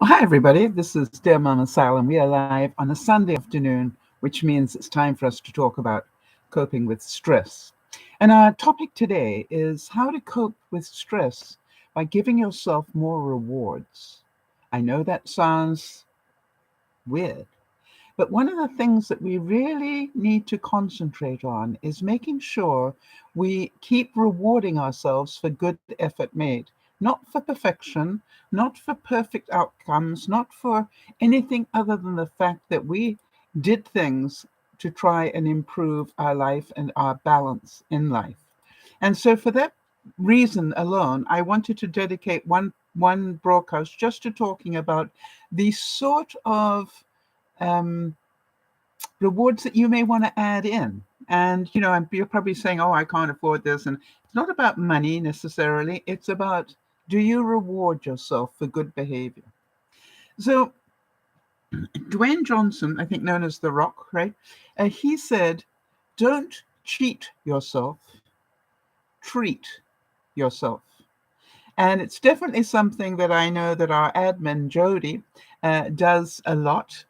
Well, hi, everybody. This is DearMamaSal, and we are live on a Sunday afternoon, which means it's time for us to talk about coping with stress. And our topic today is how to cope with stress by giving yourself more rewards. I know that sounds weird, but one of the things that we really need to concentrate on is making sure we keep rewarding ourselves for good effort made, not for perfection, not for perfect outcomes, not for anything other than the fact that we did things to try and improve our life and our balance in life. And so for that reason alone, I wanted to dedicate one broadcast just to talking about the sort of um, rewards that you may want to add in. And you're probably saying, "Oh, I can't afford this," and it's not about money necessarily. It's about, do you reward yourself for good behavior? So Dwayne Johnson, I think known as The Rock, right? He said, "Don't cheat yourself, treat yourself." And it's definitely something that I know that our admin, Jody, does a lot.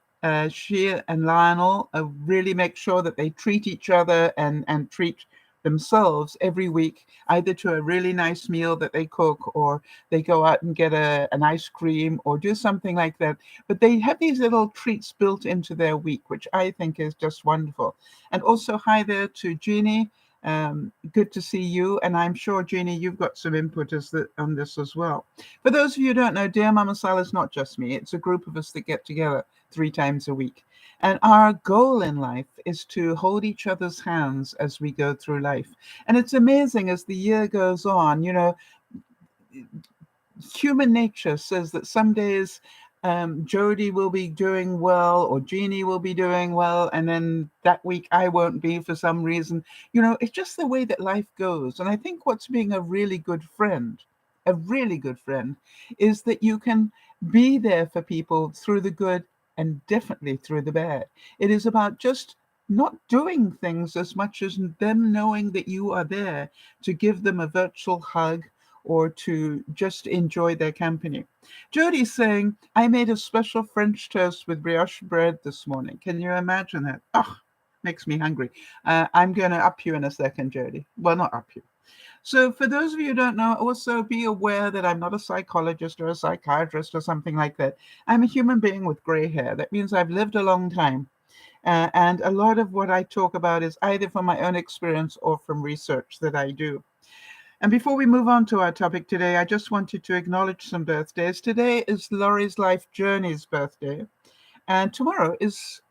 She and Lionel really make sure that they treat each other and treat themselves every week, either to a really nice meal that they cook, or they go out and get an ice cream or do something like that. But they have these little treats built into their week, which I think is just wonderful. And also, hi there to Jeannie. Good to see you, and I'm sure, Jeannie, you've got some input on this as well. For those of you who don't know, Dear Mama Sal is not just me. It's a group of us that get together 3 times a week. And our goal in life is to hold each other's hands as we go through life. And it's amazing as the year goes on, human nature says that some days Jody will be doing well or Jeannie will be doing well, and then that week I won't be for some reason. It's just the way that life goes. And I think what's being a really good friend, is that you can be there for people through the good and definitely through the bad. It is about just not doing things as much as them knowing that you are there to give them a virtual hug or to just enjoy their company. Jody's saying, "I made a special French toast with brioche bread this morning." Can you imagine that? Oh, makes me hungry. I'm going to up you in a second, Jody. Well, not up you. So, for those of you who don't know, also be aware that I'm not a psychologist or a psychiatrist or something like that. I'm a human being with gray hair. That means I've lived a long time. And a lot of what I talk about is either from my own experience or from research that I do. And before we move on to our topic today, I just wanted to acknowledge some birthdays. Today is Laurie's Life Journey's birthday, and tomorrow is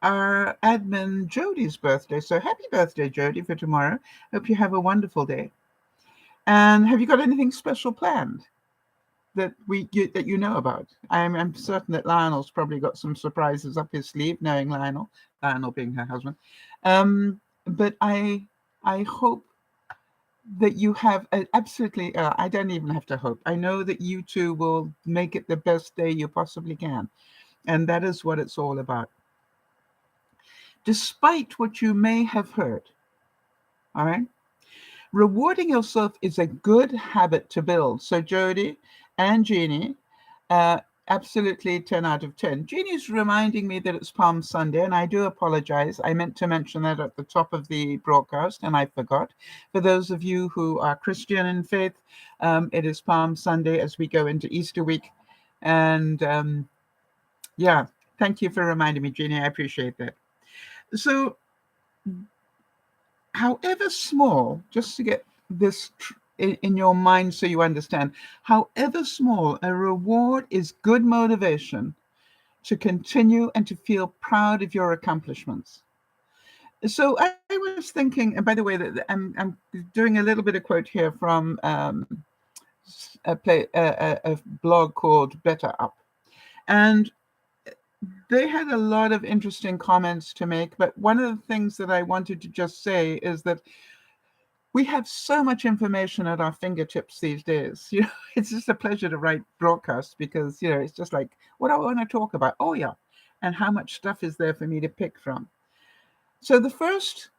our admin Jody's birthday. So happy birthday, Jody, for tomorrow. Hope you have a wonderful day. And have you got anything special planned that you know about? I'm certain that Lionel's probably got some surprises up his sleeve, knowing Lionel being her husband. But I hope that you have absolutely, I don't even have to hope. I know that you two will make it the best day you possibly can. And that is what it's all about. Despite what you may have heard, all right, rewarding yourself is a good habit to build. So, Jody and Jeannie, uh, absolutely 10 out of 10. Jeannie's reminding me that it's Palm Sunday, and I do apologize. I meant to mention that at the top of the broadcast, and I forgot. For those of you who are Christian in faith, it is Palm Sunday as we go into Easter week. And yeah, thank you for reminding me, Jeannie. I appreciate that. So, however small, just to get this in your mind so you understand, however small, a reward is good motivation to continue and to feel proud of your accomplishments. So I was thinking, and by the way, that I'm doing a little bit of quote here from a blog called Better Up, and they had a lot of interesting comments to make. But one of the things that I wanted to just say is that we have so much information at our fingertips these days. It's just a pleasure to write broadcasts because, it's just like, what do I want to talk about? Oh, yeah. And how much stuff is there for me to pick from? So the first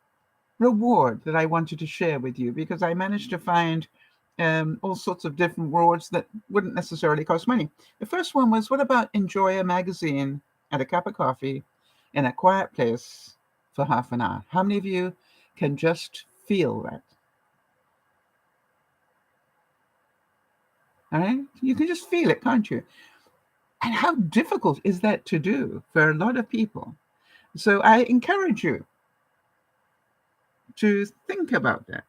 reward that I wanted to share with you, because I managed to find all sorts of different rewards that wouldn't necessarily cost money. The first one was, what about enjoy a magazine and a cup of coffee in a quiet place for half an hour? How many of you can just feel that? All right? You can just feel it, can't you? And how difficult is that to do for a lot of people? So I encourage you to think about that.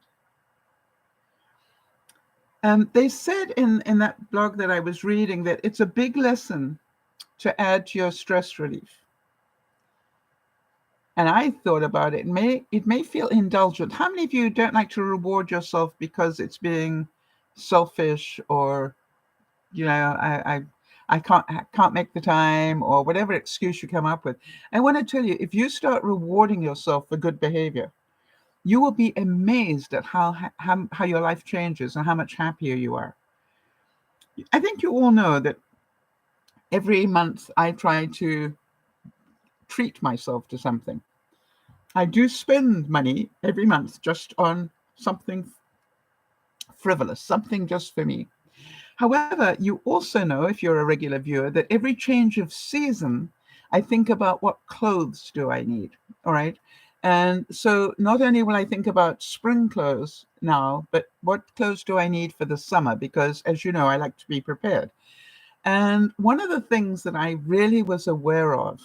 They said in that blog that I was reading that it's a big lesson to add to your stress relief. And I thought about it. It may feel indulgent. How many of you don't like to reward yourself because it's being selfish, or I can't make the time, or whatever excuse you come up with? I want to tell you, if you start rewarding yourself for good behavior, you will be amazed at how your life changes and how much happier you are. I think you all know that every month I try to treat myself to something. I do spend money every month just on something frivolous, something just for me. However, you also know, if you're a regular viewer, that every change of season, I think about what clothes do I need. All right. And so not only will I think about spring clothes now, but what clothes do I need for the summer? Because as you know, I like to be prepared. And one of the things that I really was aware of,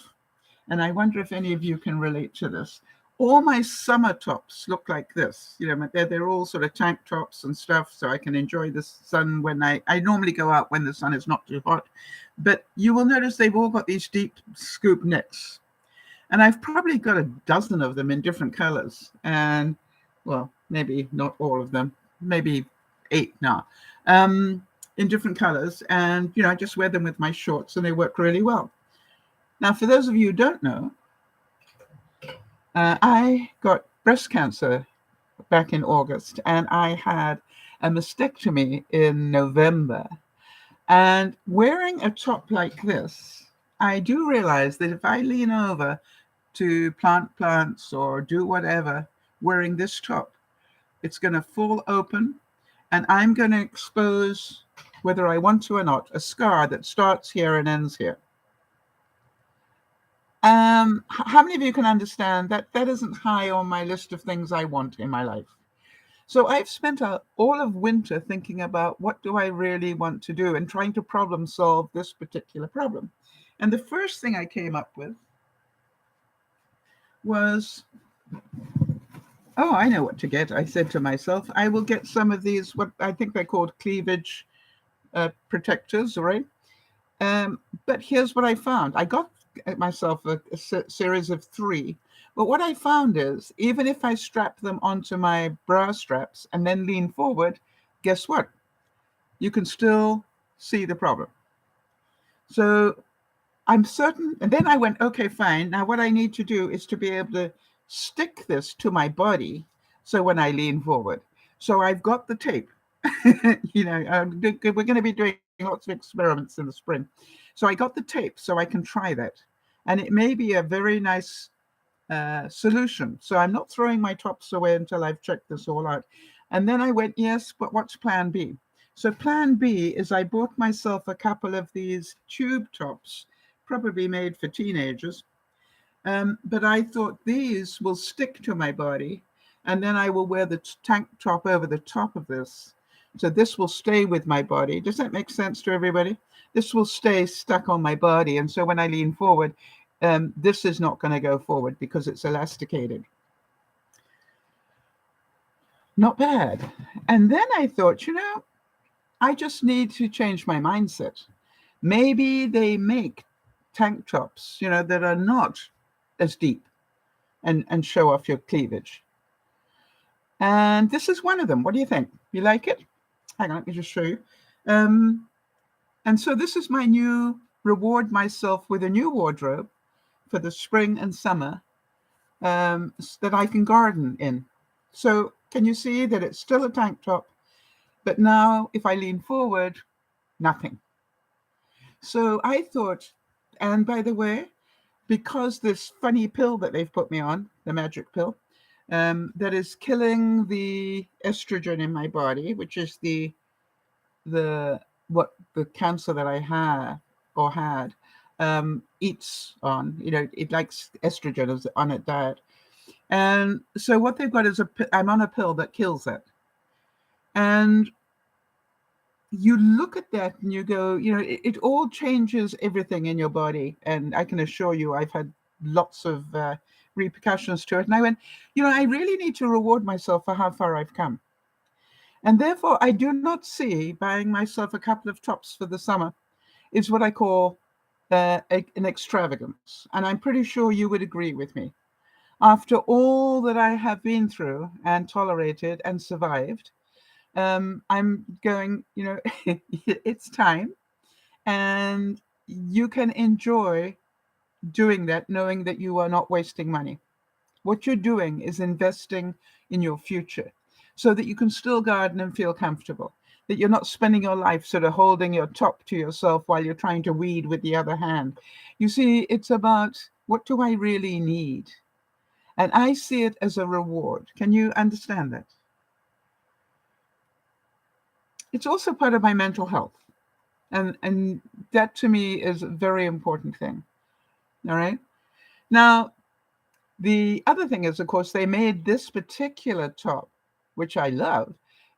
and I wonder if any of you can relate to this, all my summer tops look like this. They're all sort of tank tops and stuff, so I can enjoy the sun when I normally go out when the sun is not too hot. But you will notice they've all got these deep scoop necks. And I've probably got a dozen of them in different colors. And, well, maybe not all of them, maybe 8 now, in different colors. And, I just wear them with my shorts and they work really well. Now, for those of you who don't know, I got breast cancer back in August, and I had a mastectomy in November. And wearing a top like this, I do realize that if I lean over to plant plants or do whatever wearing this top, it's going to fall open, and I'm going to expose, whether I want to or not, a scar that starts here and ends here. How many of you can understand that that isn't high on my list of things I want in my life? So I've spent all of winter thinking about what do I really want to do and trying to problem solve this particular problem. And the first thing I came up with was, oh, I know what to get. I said to myself, I will get some of these, what I think they're called cleavage protectors, right? But here's what I found. I got myself a series of 3. But what I found is, even if I strap them onto my bra straps and then lean forward, guess what? You can still see the problem. So I'm certain. And then I went, okay, fine. Now what I need to do is to be able to stick this to my body. So when I lean forward, so I've got the tape. We're going to be doing lots of experiments in the spring. So I got the tape so I can try that. And it may be a very nice solution. So I'm not throwing my tops away until I've checked this all out. And then I went, yes, but what's plan B? So plan B is I bought myself a couple of these tube tops, probably made for teenagers. But I thought these will stick to my body, and then I will wear the tank top over the top of this. So this will stay with my body. Does that make sense to everybody? This will stay stuck on my body. And so when I lean forward, this is not going to go forward because it's elasticated. Not bad. And then I thought, I just need to change my mindset. Maybe they make tank tops, that are not as deep and show off your cleavage. And this is one of them. What do you think? You like it? Hang on, let me just show you. And so this is my new reward myself with a new wardrobe for the spring and summer that I can garden in. So can you see that it's still a tank top, but now if I lean forward, nothing. So I thought, and by the way, because this funny pill that they've put me on, the magic pill, that is killing the estrogen in my body, which is the what the cancer that I have or had eats on. It likes estrogen as on its diet. And so what they've got is I'm on a pill that kills that. And you look at that and you go, it all changes everything in your body. And I can assure you, I've had lots of repercussions to it. And I went, I really need to reward myself for how far I've come. And therefore, I do not see buying myself a couple of tops for the summer is what I call an extravagance. And I'm pretty sure you would agree with me. After all that I have been through and tolerated and survived, I'm going, it's time. And you can enjoy doing that, knowing that you are not wasting money. What you're doing is investing in your future so that you can still garden and feel comfortable, that you're not spending your life sort of holding your top to yourself while you're trying to weed with the other hand. You see, it's about, what do I really need? And I see it as a reward. Can you understand that? It's also part of my mental health. And that to me is a very important thing. All right. Now, the other thing is, of course, they made this particular top, which I love,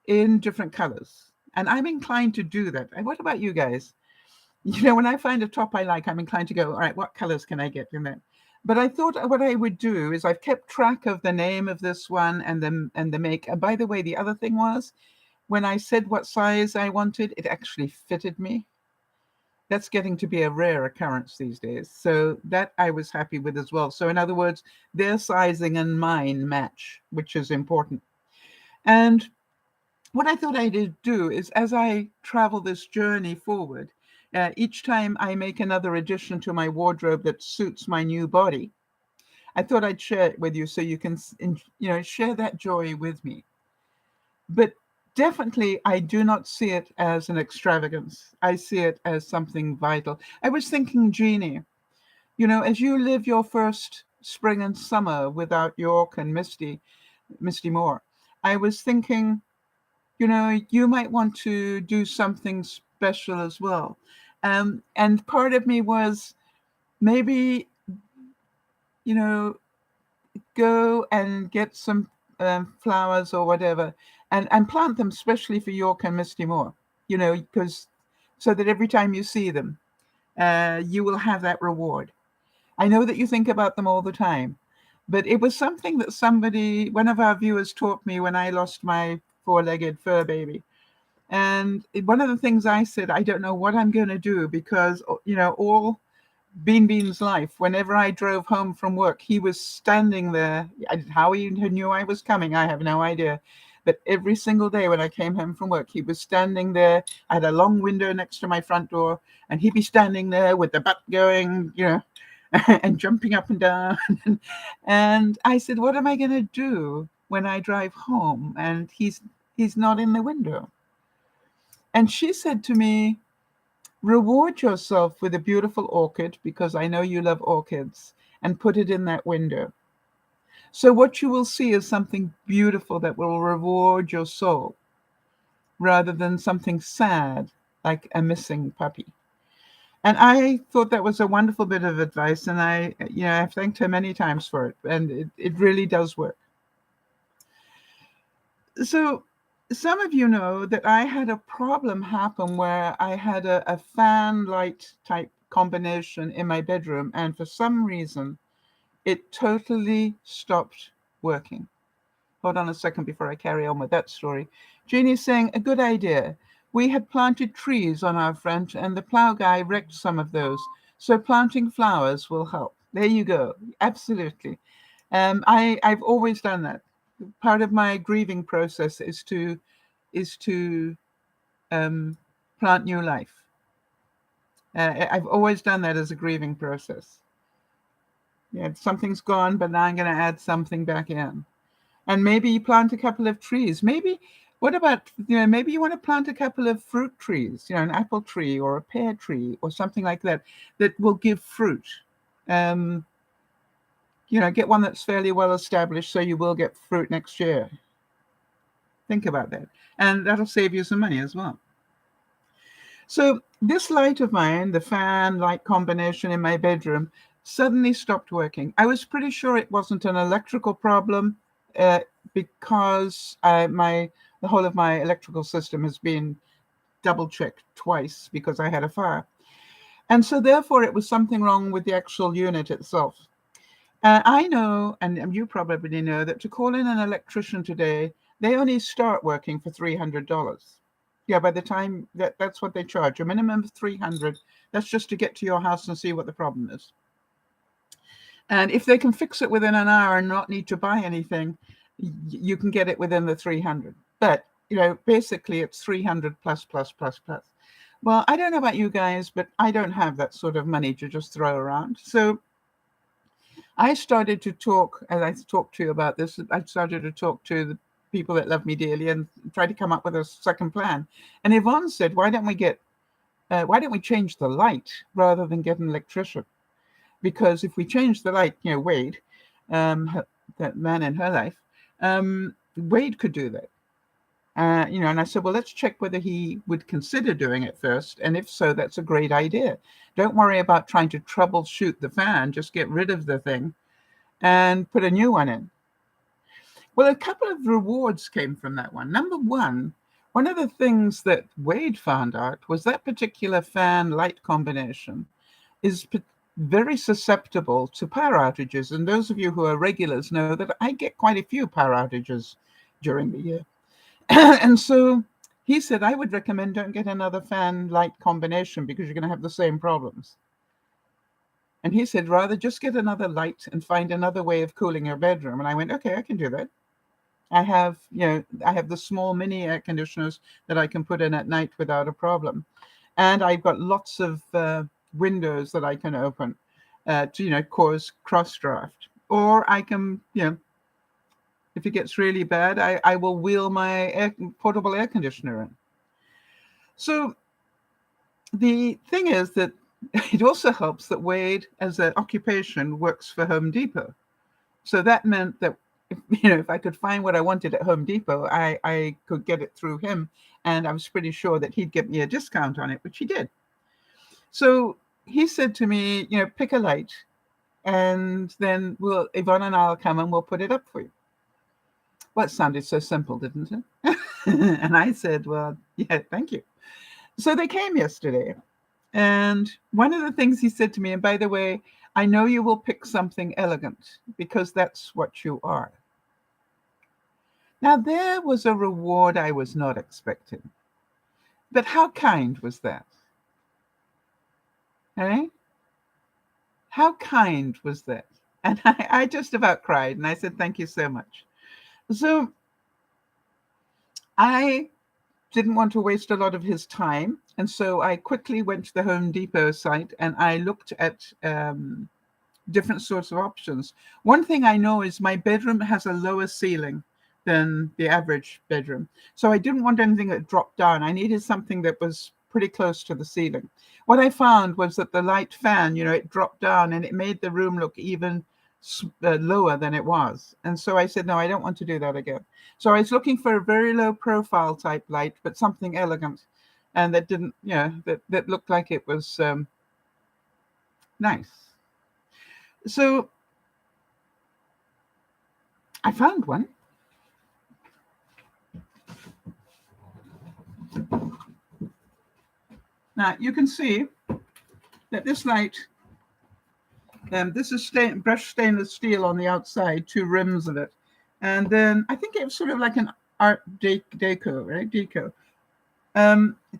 in different colors. And I'm inclined to do that. And what about you guys? When I find a top I like, I'm inclined to go, all right, what colors can I get in that? But I thought what I would do is I've kept track of the name of this one and the make. And by the way, the other thing was, when I said what size I wanted, it actually fitted me. That's getting to be a rare occurrence these days. So that I was happy with as well. So in other words, their sizing and mine match, which is important. And what I thought I'd do is, as I travel this journey forward, each time I make another addition to my wardrobe that suits my new body, I thought I'd share it with you so you can, share that joy with me. But definitely, I do not see it as an extravagance. I see it as something vital. I was thinking, Jeannie, as you live your first spring and summer without York and Misty Moore, I was thinking, you might want to do something special as well. And part of me was maybe, go and get some flowers or whatever and plant them especially for York and Misty Moore, because so that every time you see them, you will have that reward. I know that you think about them all the time, but it was something that one of our viewers taught me when I lost my four-legged fur baby. And one of the things I said, I don't know what I'm going to do because, all Bean's life, whenever I drove home from work, he was standing there. How he knew I was coming, I have no idea. But every single day when I came home from work, he was standing there. I had a long window next to my front door, and he'd be standing there with the butt going, and jumping up and down. And I said, what am I going to do when I drive home and he's not in the window? And she said to me, reward yourself with a beautiful orchid, because I know you love orchids, and put it in that window. So what you will see is something beautiful that will reward your soul, rather than something sad like a missing puppy. And I thought that was a wonderful bit of advice, and I've thanked her many times for it, and it really does work. So some of you know that I had a problem happen where I had a fan light type combination in my bedroom, and for some reason, it totally stopped working. Hold on a second before I carry on with that story. Jeannie's saying, a good idea. We had planted trees on our front, and the plow guy wrecked some of those. So planting flowers will help. There you go. Absolutely. I've always done that. Part of my grieving process is to plant new life. I've always done that as a grieving process. Yeah, something's gone, but now I'm going to add something back in. And maybe you plant a couple of trees. Maybe, what about, maybe you want to plant a couple of fruit trees, an apple tree or a pear tree or something like that, that will give fruit. get one that's fairly well established so you will get fruit next year. Think about that. And that'll save you some money as well. So this light of mine, the fan light combination in my bedroom, suddenly stopped working. I was pretty sure it wasn't an electrical problem because the whole of my electrical system has been double checked twice because I had a fire. And so therefore it was something wrong with the actual unit itself. I know, and you probably know, that to call in an electrician today, they only start working for $300. Yeah, by the time that's what they charge, a minimum of $300. That's just to get to your house and see what the problem is. And if they can fix it within an hour and not need to buy anything, you can get it within the $300. But basically it's $300 plus. Well, I don't know about you guys, but I don't have that sort of money to just throw around. So I started to talk, as I talked to you about this, I started to talk to the people that love me dearly and try to come up with a second plan. And Yvonne said, why don't we change the light rather than get an electrician? Because if we change the light, Wade, that man in her life, Wade could do that. And I said, well, let's check whether he would consider doing it first. And if so, that's a great idea. Don't worry about trying to troubleshoot the fan. Just get rid of the thing and put a new one in. Well, a couple of rewards came from that one. Number one of the things that Wade found out was that particular fan light combination is very susceptible to power outages. And those of you who are regulars know that I get quite a few power outages during the year. And so he said, I would recommend don't get another fan light combination because you're going to have the same problems. And he said, rather just get another light and find another way of cooling your bedroom. And I went, okay, I can do that. I have the small mini air conditioners that I can put in at night without a problem. And I've got lots of windows that I can open to, cause cross draft. Or I can, if it gets really bad, I will wheel my portable air conditioner in. So the thing is that it also helps that Wade, as an occupation, works for Home Depot. So that meant that, if I could find what I wanted at Home Depot, I could get it through him. And I was pretty sure that he'd give me a discount on it, which he did. So he said to me, pick a light, and then Yvonne and I'll come and we'll put it up for you. Well, it sounded so simple, didn't it? And I said, well, yeah, thank you. So they came yesterday. And one of the things he said to me, and by the way, I know you will pick something elegant because that's what you are. Now, there was a reward I was not expecting. But how kind was that? Eh? How kind was that? And I just about cried, and I said, thank you so much. So I didn't want to waste a lot of his time. And so I quickly went to the Home Depot site and I looked at different sorts of options. One thing I know is my bedroom has a lower ceiling than the average bedroom. So I didn't want anything that dropped down. I needed something that was pretty close to the ceiling. What I found was that the light fan, it dropped down and it made the room look even lower than it was. And so I said, no, I don't want to do that again. So I was looking for a very low profile type light, but something elegant and that didn't, that looked like it was nice. So I found one. Now you can see that this light, this is brushed stainless steel on the outside, 2 rims of it. And then I think it was sort of like an art deco, right? Deco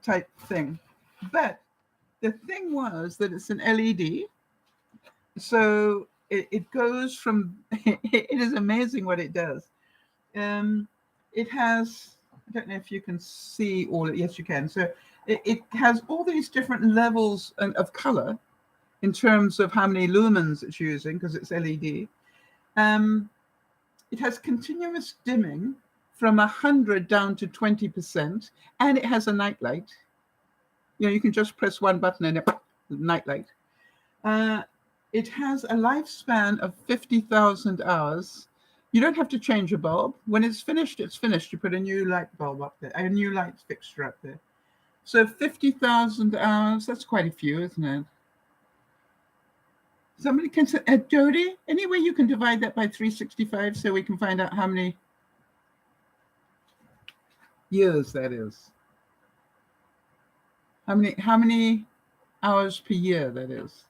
type thing. But the thing was that it's an LED. So it goes from, it is amazing what it does. It has, I don't know if you can see all, yes you can. So it has all these different levels of color in terms of how many lumens it's using, because it's LED. It has continuous dimming from 100 down to 20%, and it has a night light. You can just press one button and it, night light. It has a lifespan of 50,000 hours. You don't have to change a bulb. When it's finished, it's finished. You put a new light bulb up there, a new light fixture up there. So 50,000 hours, that's quite a few, isn't it? Somebody can say, Jody, any way you can divide that by 365 so we can find out how many years that is? How many hours per year that is?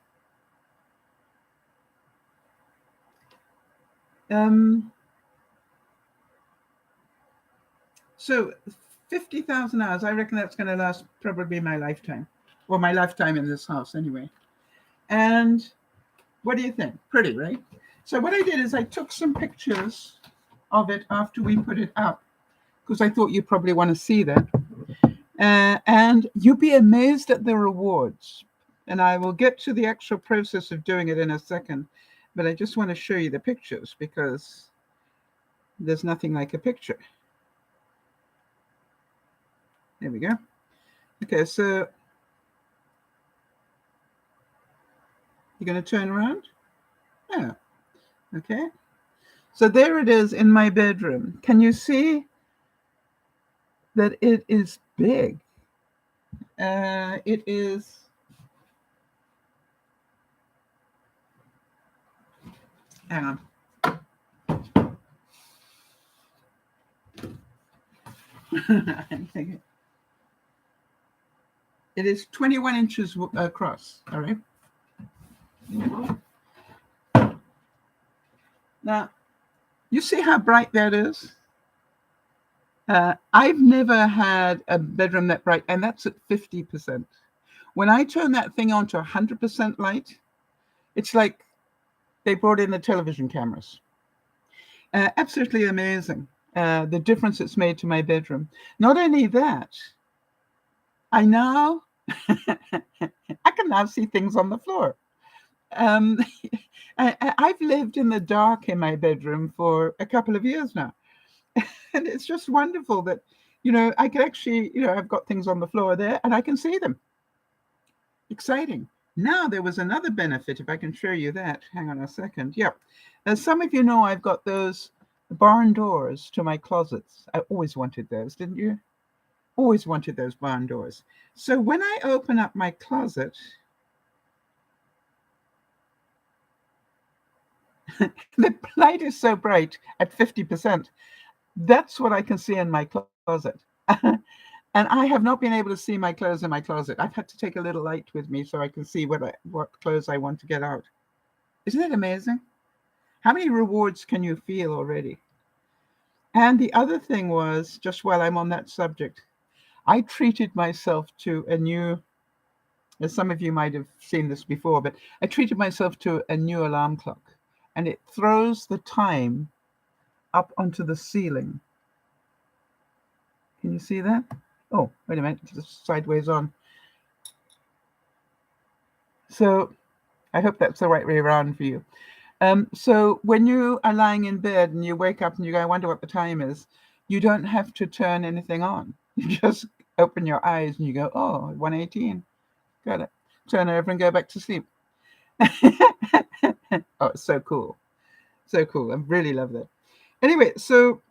So 50,000 hours, I reckon that's going to last probably my lifetime. Well, my lifetime in this house anyway. And what do you think? Pretty, right? So what I did is I took some pictures of it after we put it up, because I thought you probably want to see that. And you'll be amazed at the rewards. And I will get to the actual process of doing it in a second. But I just want to show you the pictures because there's nothing like a picture. There we go. Okay, so you're going to turn around? Yeah. Okay. So there it is in my bedroom. Can you see that it is big? It is... Hang on. It is 21 inches across, all right? Now, you see how bright that is? I've never had a bedroom that bright, and that's at 50%. When I turn that thing on to 100% light, it's like they brought in the television cameras. Absolutely amazing, the difference it's made to my bedroom. Not only that, I now I can now see things on the floor. I've lived in the dark in my bedroom for a couple of years now. And it's just wonderful that, I can actually, I've got things on the floor there and I can see them. Exciting. Now, there was another benefit, if I can show you that. Hang on a second. Yeah. As some of you know, I've got those barn doors to my closets. I always wanted those, didn't you? Always wanted those barn doors. So when I open up my closet, the light is so bright at 50%. That's what I can see in my closet. And I have not been able to see my clothes in my closet. I've had to take a little light with me so I can see what clothes I want to get out. Isn't it amazing? How many rewards can you feel already? And the other thing was, just while I'm on that subject, I treated myself to a new, as some of you might have seen this before, but I treated myself to a new alarm clock. And it throws the time up onto the ceiling. Can you see that? Oh, wait a minute, it's sideways on. So I hope that's the right way around for you. So when you are lying in bed and you wake up and you go, I wonder what the time is, you don't have to turn anything on. You just open your eyes and you go, oh, 1:18. Got it. Turn over and go back to sleep. Oh, it's so cool. So cool. I really love that. Anyway, so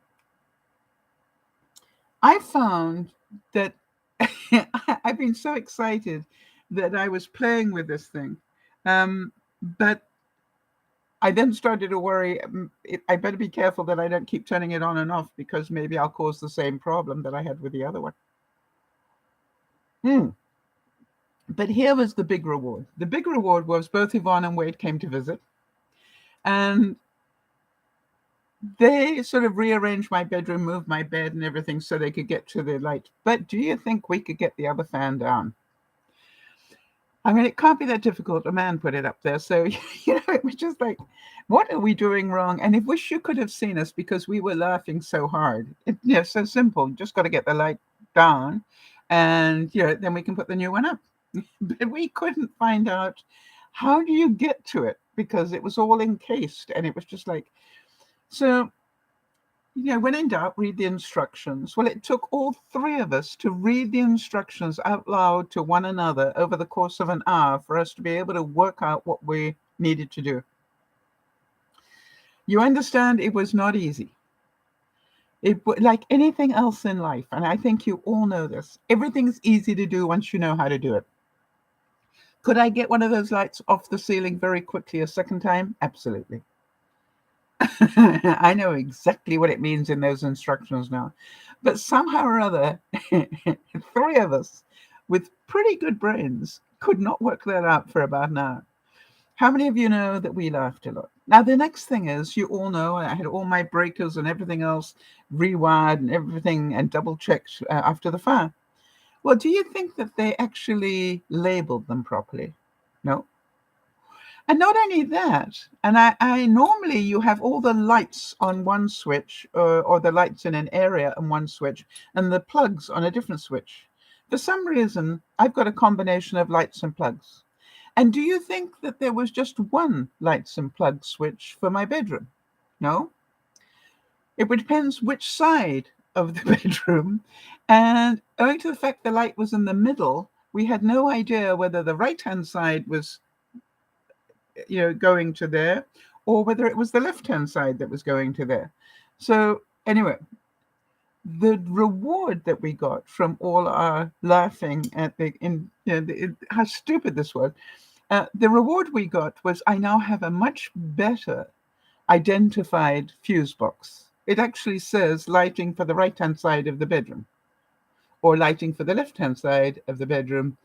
I found that I've been so excited that I was playing with this thing. But I then started to worry, I better be careful that I don't keep turning it on and off because maybe I'll cause the same problem that I had with the other one. But here was the big reward. The big reward was both Yvonne and Wade came to visit. And they sort of rearranged my bedroom, moved my bed and everything so they could get to the light. But do you think we could get the other fan down? I mean, it can't be that difficult. A man put it up there. So, it was just like, what are we doing wrong? And I wish you could have seen us because we were laughing so hard. So simple. Just got to get the light down and, then we can put the new one up. But we couldn't find out how do you get to it because it was all encased and it was just like, so, when in doubt, read the instructions. Well, it took all three of us to read the instructions out loud to one another over the course of an hour for us to be able to work out what we needed to do. You understand it was not easy. Like anything else in life, and I think you all know this, everything's easy to do once you know how to do it. Could I get one of those lights off the ceiling very quickly a second time? Absolutely. I know exactly what it means in those instructions now. But somehow or other, three of us with pretty good brains could not work that out for about an hour. How many of you know that we laughed a lot? Now, the next thing is, you all know I had all my breakers and everything else rewired and everything and double checked after the fire. Well, do you think that they actually labeled them properly? No. And not only that, and I normally you have all the lights on one switch, or the lights in an area on one switch, and the plugs on a different switch. For some reason, I've got a combination of lights and plugs. And do you think that there was just one lights and plug switch for my bedroom? No. It depends which side of the bedroom. And owing to the fact the light was in the middle, we had no idea whether the right-hand side was going to there, or whether it was the left-hand side that was going to there. So anyway, the reward that we got from all our laughing at how stupid this was, the reward we got was I now have a much better identified fuse box. It actually says lighting for the right-hand side of the bedroom, or lighting for the left-hand side of the bedroom.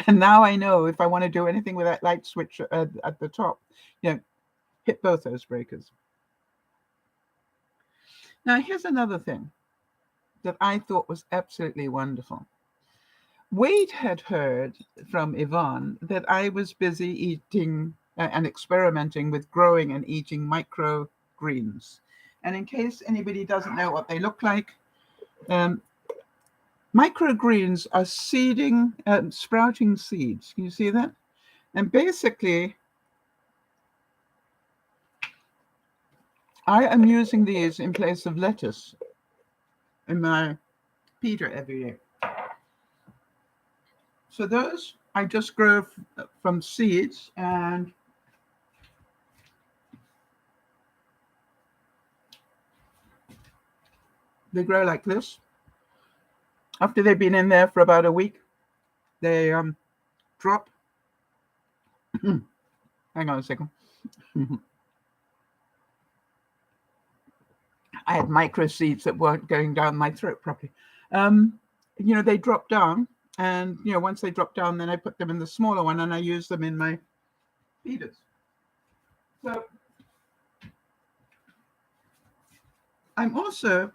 And now I know if I want to do anything with that light switch at the top, hit both those breakers. Now, here's another thing that I thought was absolutely wonderful. Wade had heard from Yvonne that I was busy eating and experimenting with growing and eating microgreens. And in case anybody doesn't know what they look like, microgreens are sprouting seeds. Can you see that? And basically, I am using these in place of lettuce in my pita every day. So those I just grow from seeds, and they grow like this. After they've been in there for about a week, they drop. Hang on a second. I had micro seeds that weren't going down my throat properly. They drop down, and once they drop down, then I put them in the smaller one, and I use them in my pitas. So I'm also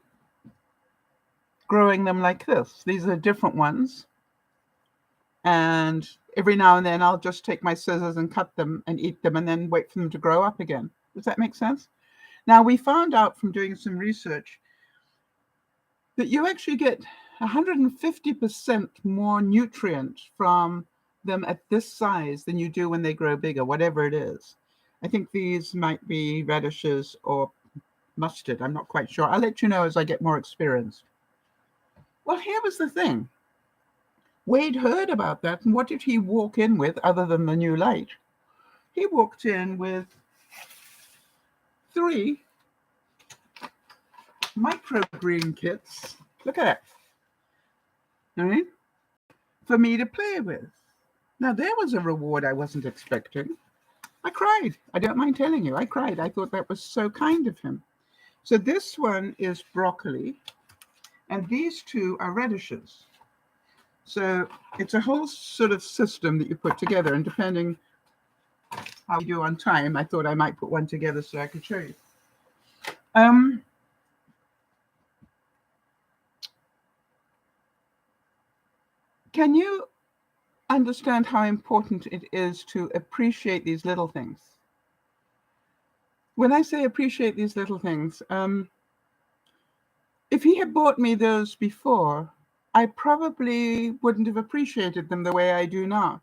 growing them like this. These are different ones. And every now and then I'll just take my scissors and cut them and eat them and then wait for them to grow up again. Does that make sense? Now, we found out from doing some research that you actually get 150% more nutrient from them at this size than you do when they grow bigger, whatever it is. I think these might be radishes or mustard. I'm not quite sure. I'll let you know as I get more experience. Well, here was the thing. Wade heard about that, and what did he walk in with other than the new light? He walked in with 3 microgreen kits. Look at that. All right? For me to play with. Now, there was a reward I wasn't expecting. I cried. I don't mind telling you. I cried. I thought that was so kind of him. So this one is broccoli, and these 2 are radishes. So it's a whole sort of system that you put together, and depending how you do on time, I thought I might put one together so I could show you. Can you understand how important it is to appreciate these little things? When I say appreciate these little things, if he had bought me those before, I probably wouldn't have appreciated them the way I do now,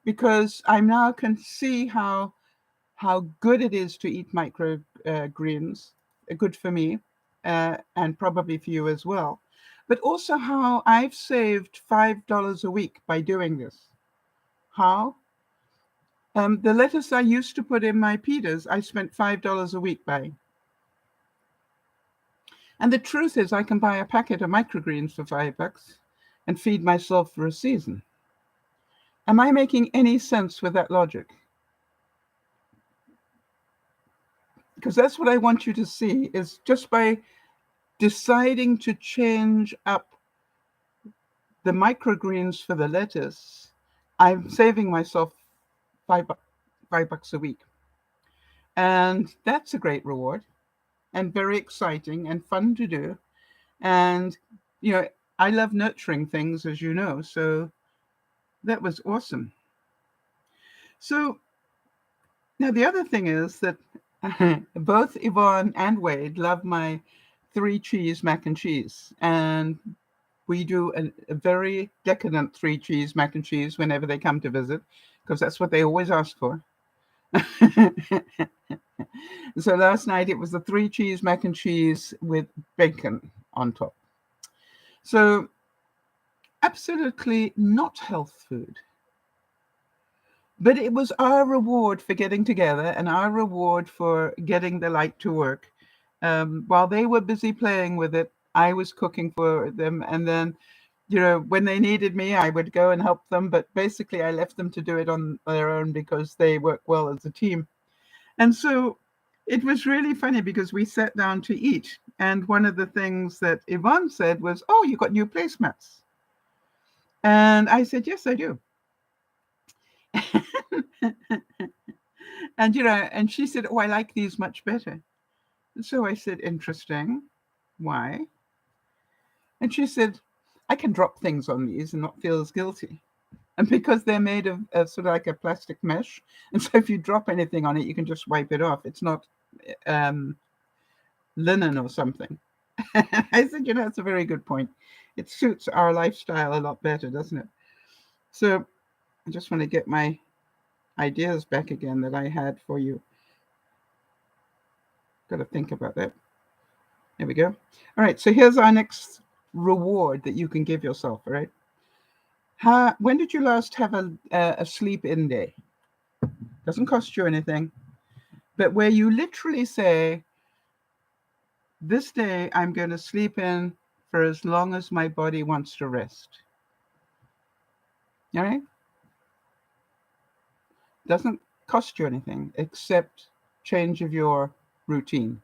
because I now can see how good it is to eat micro greens, good for me, and probably for you as well. But also how I've saved $5 a week by doing this. How? The lettuce I used to put in my pitas, I spent $5 a week buying. And the truth is, I can buy a packet of microgreens for $5 and feed myself for a season. Am I making any sense with that logic? Because that's what I want you to see, is just by deciding to change up the microgreens for the lettuce, I'm saving myself $5 a week. And that's a great reward and very exciting and fun to do. And, I love nurturing things, as you know, so that was awesome. So now the other thing is that both Yvonne and Wade love my 3-cheese mac and cheese. And we do a very decadent 3-cheese mac and cheese whenever they come to visit, because that's what they always ask for. So last night it was the 3-cheese mac and cheese with bacon on top. So absolutely not health food. But it was our reward for getting together and our reward for getting the light to work. While they were busy playing with it, I was cooking for them. And then, when they needed me, I would go and help them. But basically, I left them to do it on their own because they work well as a team. And so it was really funny because we sat down to eat. And one of the things that Yvonne said was, "Oh, you got new placemats." And I said, "Yes, I do." And she said, "Oh, I like these much better." And so I said, "Interesting. Why?" And she said, "I can drop things on these and not feel as guilty." And because they're made of sort of like a plastic mesh, and so if you drop anything on it, you can just wipe it off. It's not linen or something. I said, that's a very good point. It suits our lifestyle a lot better, doesn't it? So I just want to get my ideas back again that I had for you. Got to think about that. There we go. All right, so here's our next reward that you can give yourself, all right? When did you last have a sleep-in day? Doesn't cost you anything, but where you literally say, this day I'm going to sleep in for as long as my body wants to rest. All right? Doesn't cost you anything except change of your routine.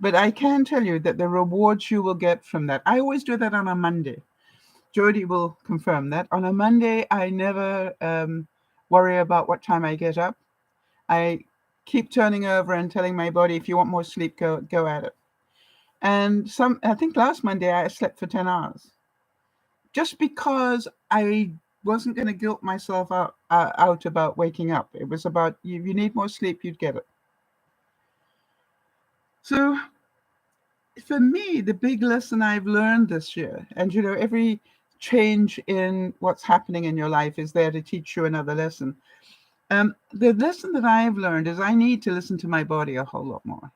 But I can tell you that the rewards you will get from that, I always do that on a Monday. Jody will confirm that. On a Monday, I never worry about what time I get up. I keep turning over and telling my body, if you want more sleep, go at it. And I think last Monday I slept for 10 hours. Just because I wasn't going to guilt myself out about waking up. It was about, if you need more sleep, you'd get it. So for me, the big lesson I've learned this year, and every change in what's happening in your life is there to teach you another lesson. The lesson that I've learned is I need to listen to my body a whole lot more.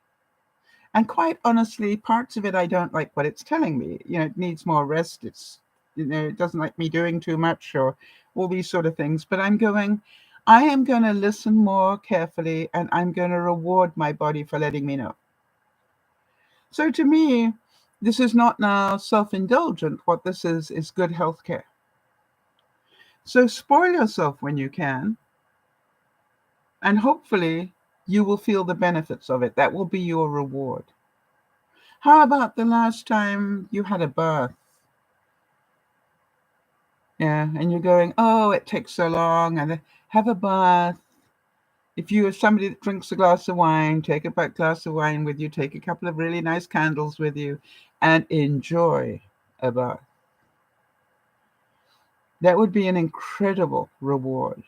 And quite honestly, parts of it, I don't like what it's telling me. It needs more rest. It doesn't like me doing too much or all these sort of things. But I am going to listen more carefully, and I'm going to reward my body for letting me know. So to me, this is not now self-indulgent. What this is good healthcare. So spoil yourself when you can, and hopefully you will feel the benefits of it. That will be your reward. How about the last time you had a bath? Yeah, and you're going, oh, it takes so long, and have a bath. If you are somebody that drinks a glass of wine, take a glass of wine with you, take a couple of really nice candles with you, and enjoy a bath. That would be an incredible reward.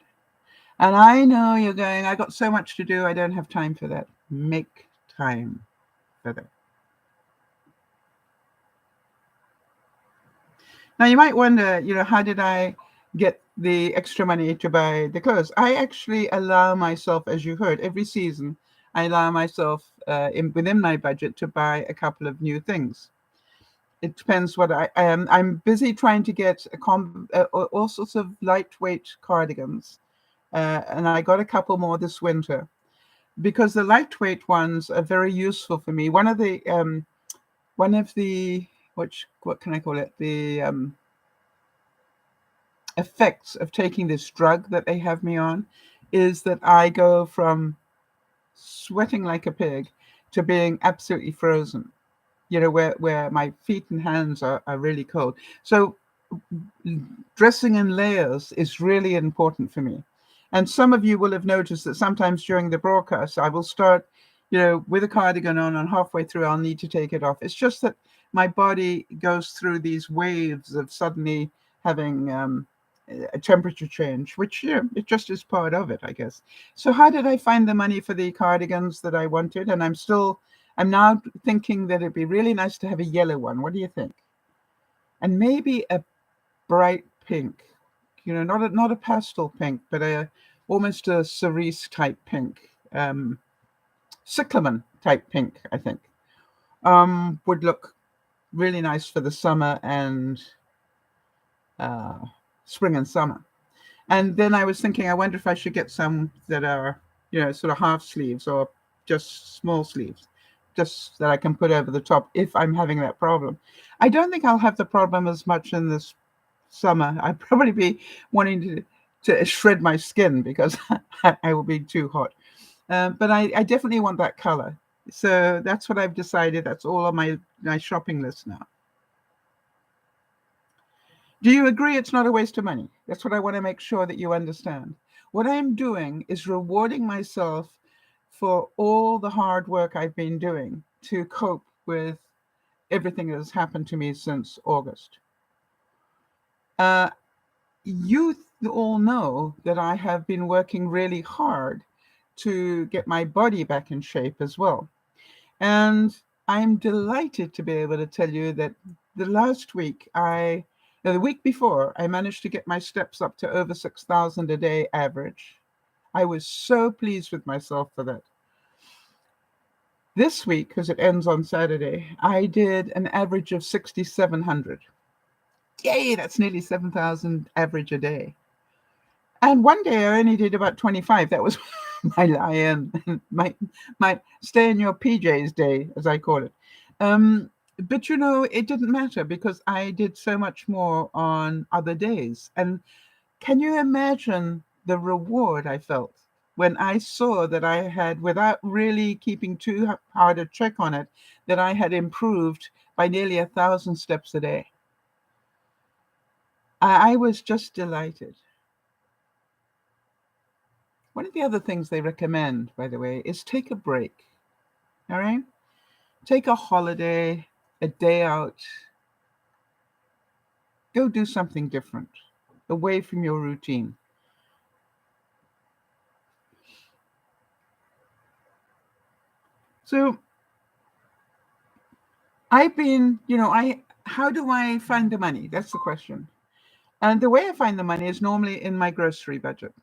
And I know you're going, I got so much to do, I don't have time for that. Make time for that. Now you might wonder, how did I get the extra money to buy the clothes? I actually allow myself, as you heard, every season, I allow myself within my budget to buy a couple of new things. It depends what I am. I'm busy trying to get all sorts of lightweight cardigans and I got a couple more this winter because the lightweight ones are very useful for me. One of the what can I call it? The effects of taking this drug that they have me on is that I go from sweating like a pig to being absolutely frozen, where my feet and hands are really cold. So dressing in layers is really important for me. And some of you will have noticed that sometimes during the broadcast, I will start, with a cardigan on, and halfway through, I'll need to take it off. It's just that my body goes through these waves of suddenly having a temperature change, which, it just is part of it, I guess. So how did I find the money for the cardigans that I wanted? And I'm now thinking that it'd be really nice to have a yellow one. What do you think? And maybe a bright pink, not a pastel pink, but almost a cerise type pink, cyclamen type pink, I think, would look really nice for the summer and spring and summer. And then I was thinking, I wonder if I should get some that are, sort of half sleeves or just small sleeves, just that I can put over the top if I'm having that problem. I don't think I'll have the problem as much in this summer. I'd probably be wanting to shred my skin because I will be too hot. But I definitely want that color. So that's what I've decided. That's all on my shopping list now. Do you agree it's not a waste of money? That's what I want to make sure that you understand. What I'm doing is rewarding myself for all the hard work I've been doing to cope with everything that has happened to me since August. You all know that I have been working really hard to get my body back in shape as well. And I'm delighted to be able to tell you that the week before, I managed to get my steps up to over 6,000 a day average. I was so pleased with myself for that. This week, because it ends on Saturday, I did an average of 6,700. Yay, that's nearly 7,000 average a day. And one day I only did about 25. That was my lie-in, my stay in your PJs day, as I call it. But it didn't matter because I did so much more on other days. And can you imagine the reward I felt when I saw that I had, without really keeping too hard a check on it, that I had improved by nearly 1,000 steps a day? I was just delighted. One of the other things they recommend, by the way, is take a break. All right? Take a holiday, a day out. Go do something different, away from your routine. So I've been, how do I find the money? That's the question. And the way I find the money is normally in my grocery budget.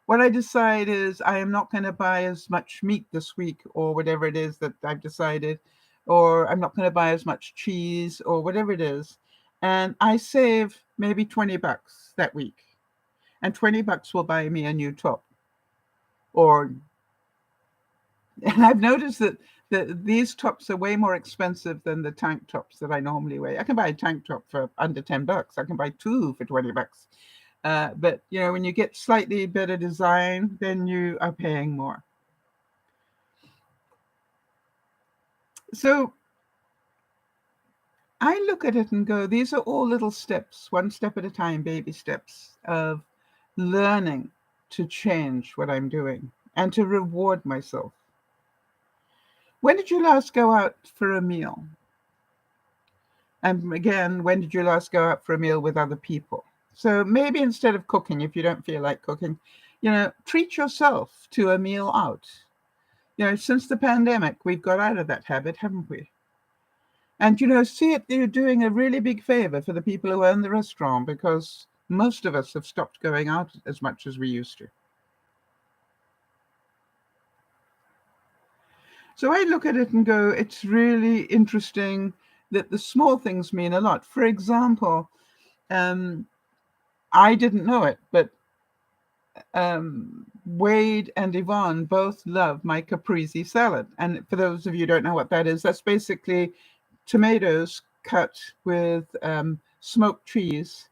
What I decide is I am not going to buy as much meat this week or whatever it is that I've decided, or I'm not going to buy as much cheese or whatever it is. And I save maybe $20 that week. And $20 will buy me a new top. And I've noticed that these tops are way more expensive than the tank tops that I normally wear. I can buy a tank top for under $10. I can buy two for $20. But when you get slightly better design, then you are paying more. So I look at it and go, these are all little steps, one step at a time, baby steps of learning to change what I'm doing and to reward myself. When did you last go out for a meal? And again, when did you last go out for a meal with other people? So maybe instead of cooking, if you don't feel like cooking, treat yourself to a meal out. Since the pandemic, we've got out of that habit, haven't we? And, see it, you're doing a really big favor for the people who own the restaurant because most of us have stopped going out as much as we used to. So I look at it and go, it's really interesting that the small things mean a lot. For example, I didn't know it, but Wade and Yvonne both love my caprese salad. And for those of you who don't know what that is, that's basically tomatoes cut with smoked cheese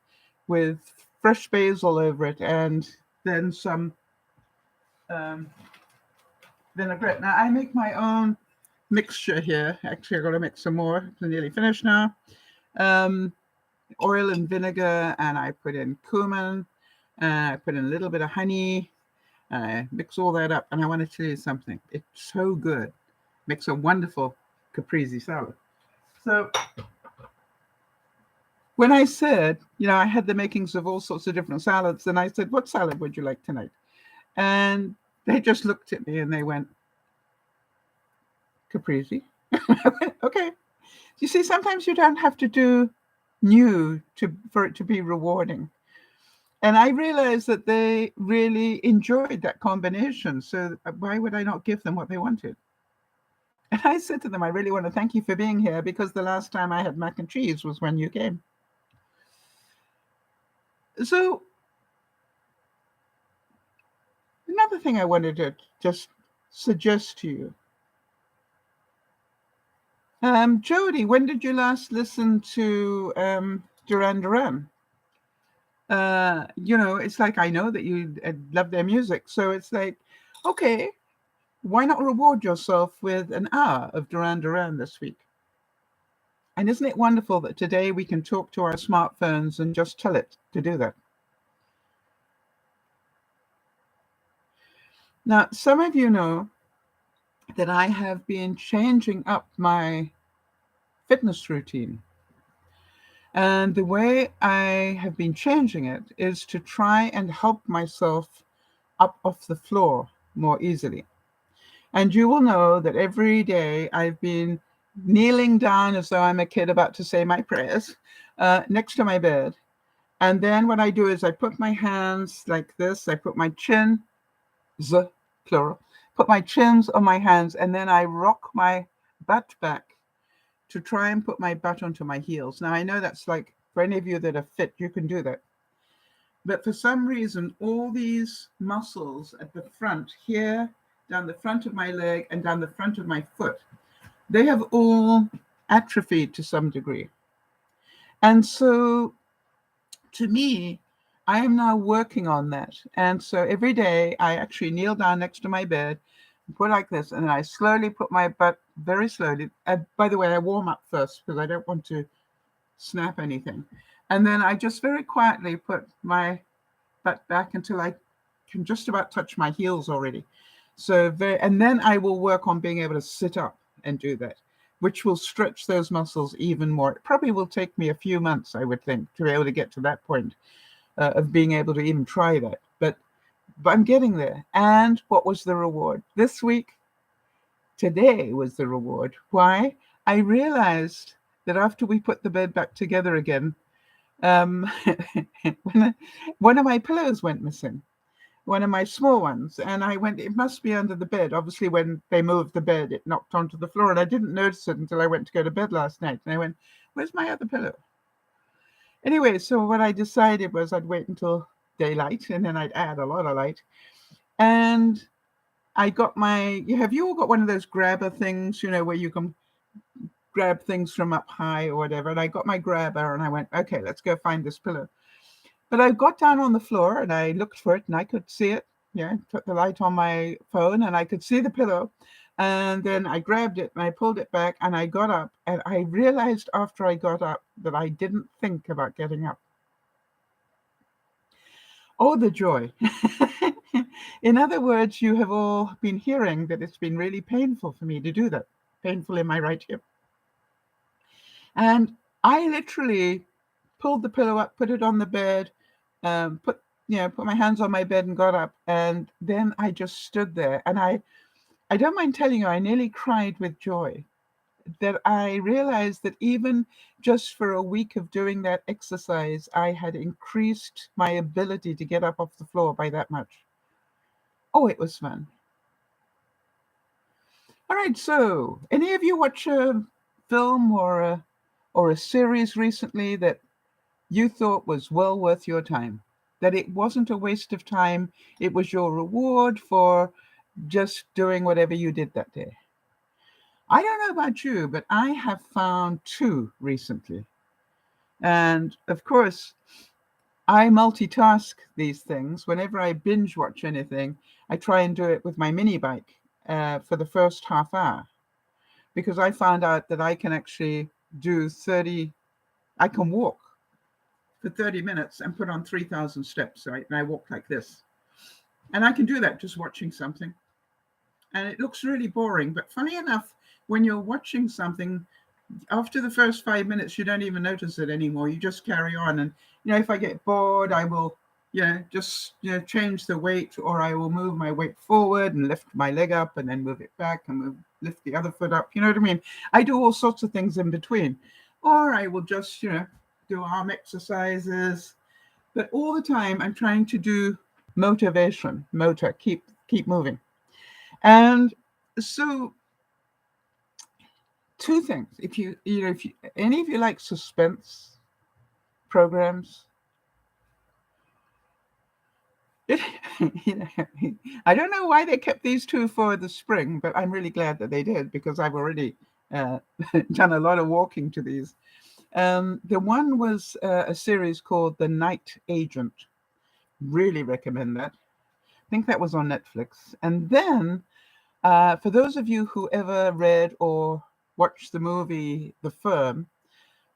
with fresh basil over it and then some um, vinaigrette. Now, I make my own mixture here. Actually, I've got to make some more. It's nearly finished now. Oil and vinegar, and I put in cumin. I put in a little bit of honey. I mix all that up, and I want to tell you something. It's so good. Makes a wonderful caprese salad. So when I said, I had the makings of all sorts of different salads, and I said, what salad would you like tonight? And they just looked at me and they went, caprese. I went, okay. You see, sometimes you don't have to do new for it to be rewarding. And I realized that they really enjoyed that combination. So why would I not give them what they wanted? And I said to them, I really want to thank you for being here because the last time I had mac and cheese was when you came. So another thing I wanted to just suggest to you. Jody, when did you last listen to Duran Duran? It's like I know that you love their music. So it's like, okay, why not reward yourself with an hour of Duran Duran this week? And isn't it wonderful that today we can talk to our smartphones and just tell it to do that? Now, some of you know that I have been changing up my fitness routine. And the way I have been changing it is to try and help myself up off the floor more easily. And you will know that every day I've been kneeling down as though I'm a kid about to say my prayers next to my bed. And then what I do is I put my hands like this. I put my chin, plural, put my chins on my hands, and then I rock my butt back to try and put my butt onto my heels. Now, I know that's like, for any of you that are fit, you can do that. But for some reason, all these muscles at the front here, down the front of my leg and down the front of my foot, they have all atrophied to some degree. And so to me, I am now working on that. And so every day I actually kneel down next to my bed, put like this, and then I slowly put my butt very slowly. By the way, I warm up first because I don't want to snap anything. And then I just very quietly put my butt back until I can just about touch my heels already. And then I will work on being able to sit up and do that, which will stretch those muscles even more. It probably will take me a few months, I would think, to be able to get to that point of being able to even try that. But I'm getting there. And what was the reward? This week, today was the reward. Why? I realized that after we put the bed back together again, one of my pillows went missing, one of my small ones. And I went, it must be under the bed. Obviously, when they moved the bed, it knocked onto the floor. And I didn't notice it until I went to go to bed last night. And I went, where's my other pillow? Anyway, so what I decided was I'd wait until daylight and then I'd add a lot of light. And I got have you all got one of those grabber things, where you can grab things from up high or whatever? And I got my grabber and I went, okay, let's go find this pillow. But I got down on the floor and I looked for it and I could see it. Put the light on my phone and I could see the pillow. And then I grabbed it and I pulled it back and I got up. And I realized after I got up that I didn't think about getting up. Oh, the joy. In other words, you have all been hearing that it's been really painful for me to do that. Painful in my right hip. And I literally pulled the pillow up, put it on the bed, put my hands on my bed and got up. And then I just stood there. And I don't mind telling you, I nearly cried with joy that I realized that even just for a week of doing that exercise, I had increased my ability to get up off the floor by that much. Oh, it was fun. All right, so any of you watch a film or a series recently that you thought was well worth your time? that it wasn't a waste of time. It was your reward for just doing whatever you did that day. I don't know about you, but I have found two recently. And of course, I multitask these things. Whenever I binge watch anything, I try and do it with my mini bike for the first half hour, because I found out that I can actually do 30, I can walk for 30 minutes and put on 3,000 steps, right? And I walk like this. And I can do that just watching something. And it looks really boring. But funny enough, when you're watching something, after the first 5 minutes, you don't even notice it anymore. You just carry on. And, if I get bored, I will, just, change the weight, or I will move my weight forward and lift my leg up and then move it back and lift the other foot up. You know what I mean? I do all sorts of things in between. Or I will just, do arm exercises. But all the time, I'm trying to do keep moving. And so, two things. If any of you like suspense programs, I don't know why they kept these two for the spring, but I'm really glad that they did, because I've already done a lot of walking to these. The one was a series called The Night Agent. Really recommend that. I think that was on Netflix. And then, for those of you who ever read or watched the movie The Firm,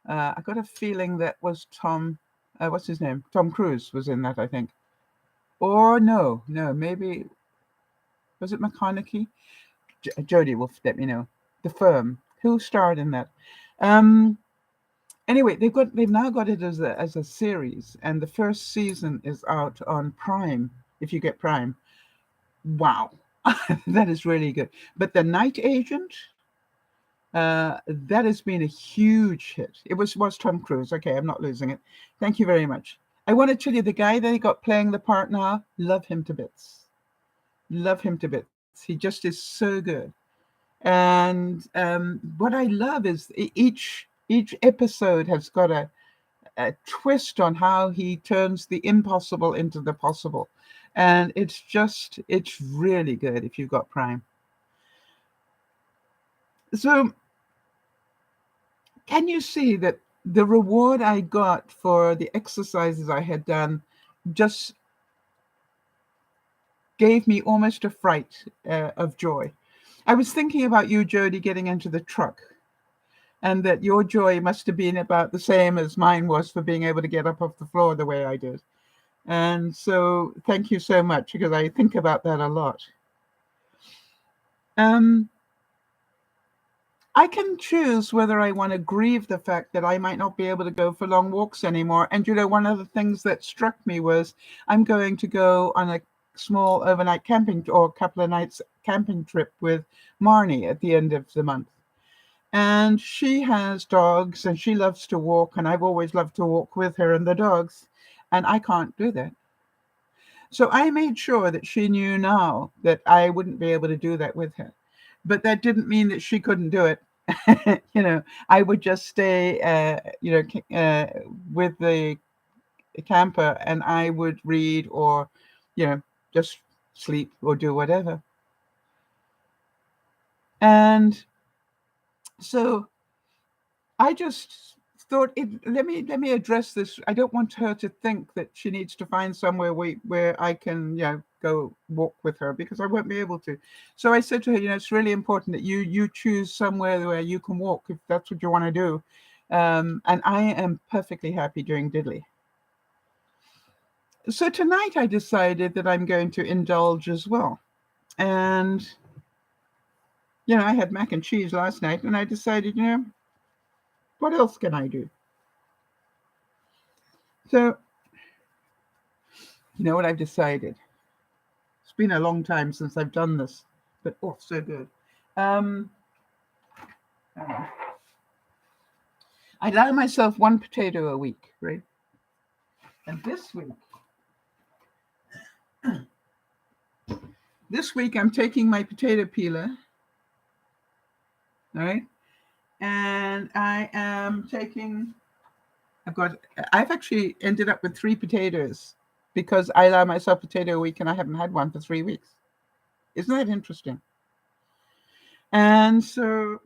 I got a feeling that was what's his name? Tom Cruise was in that, I think. Or no, maybe, was it McConaughey? Jodie will let me know. The Firm. Who starred in that? Anyway, they've now got it as a series, and the first season is out on Prime, if you get Prime. Wow. That is really good. But The Night Agent, that has been a huge hit. It was Tom Cruise. Okay, I'm not losing it. Thank you very much. I want to tell you, the guy that he got playing the part now, love him to bits. Love him to bits. He just is so good. And what I love is each episode has got a twist on how he turns the impossible into the possible. And it's really good if you've got Prime. So can you see that the reward I got for the exercises I had done just gave me almost a fright of joy? I was thinking about you, Jody, getting into the truck, and that your joy must have been about the same as mine was for being able to get up off the floor the way I did. And so thank you so much, because I think about that a lot. I can choose whether I want to grieve the fact that I might not be able to go for long walks anymore. And, one of the things that struck me was I'm going to go on a small overnight camping, or a couple of nights camping trip with Marnie at the end of the month. And she has dogs and she loves to walk, and I've always loved to walk with her and the dogs, and I can't do that. So I made sure that she knew now that I wouldn't be able to do that with her. But that didn't mean that she couldn't do it. I would just stay, with the camper, and I would read, or, just sleep or do whatever. And so I just thought, let me address this. I don't want her to think that she needs to find somewhere where I can, go walk with her, because I won't be able to. So I said to her, it's really important that you choose somewhere where you can walk, if that's what you want to do. And I am perfectly happy doing diddly. So tonight I decided that I'm going to indulge as well. And, I had mac and cheese last night, and I decided, what else can I do? So, you know what I've decided? It's been a long time since I've done this, but so good. I allow myself one potato a week, right? And this week I'm taking my potato peeler, all right? And I am taking, I've actually ended up with 3 potatoes because I allow myself potato a week and I haven't had one for 3 weeks. Isn't that interesting? And so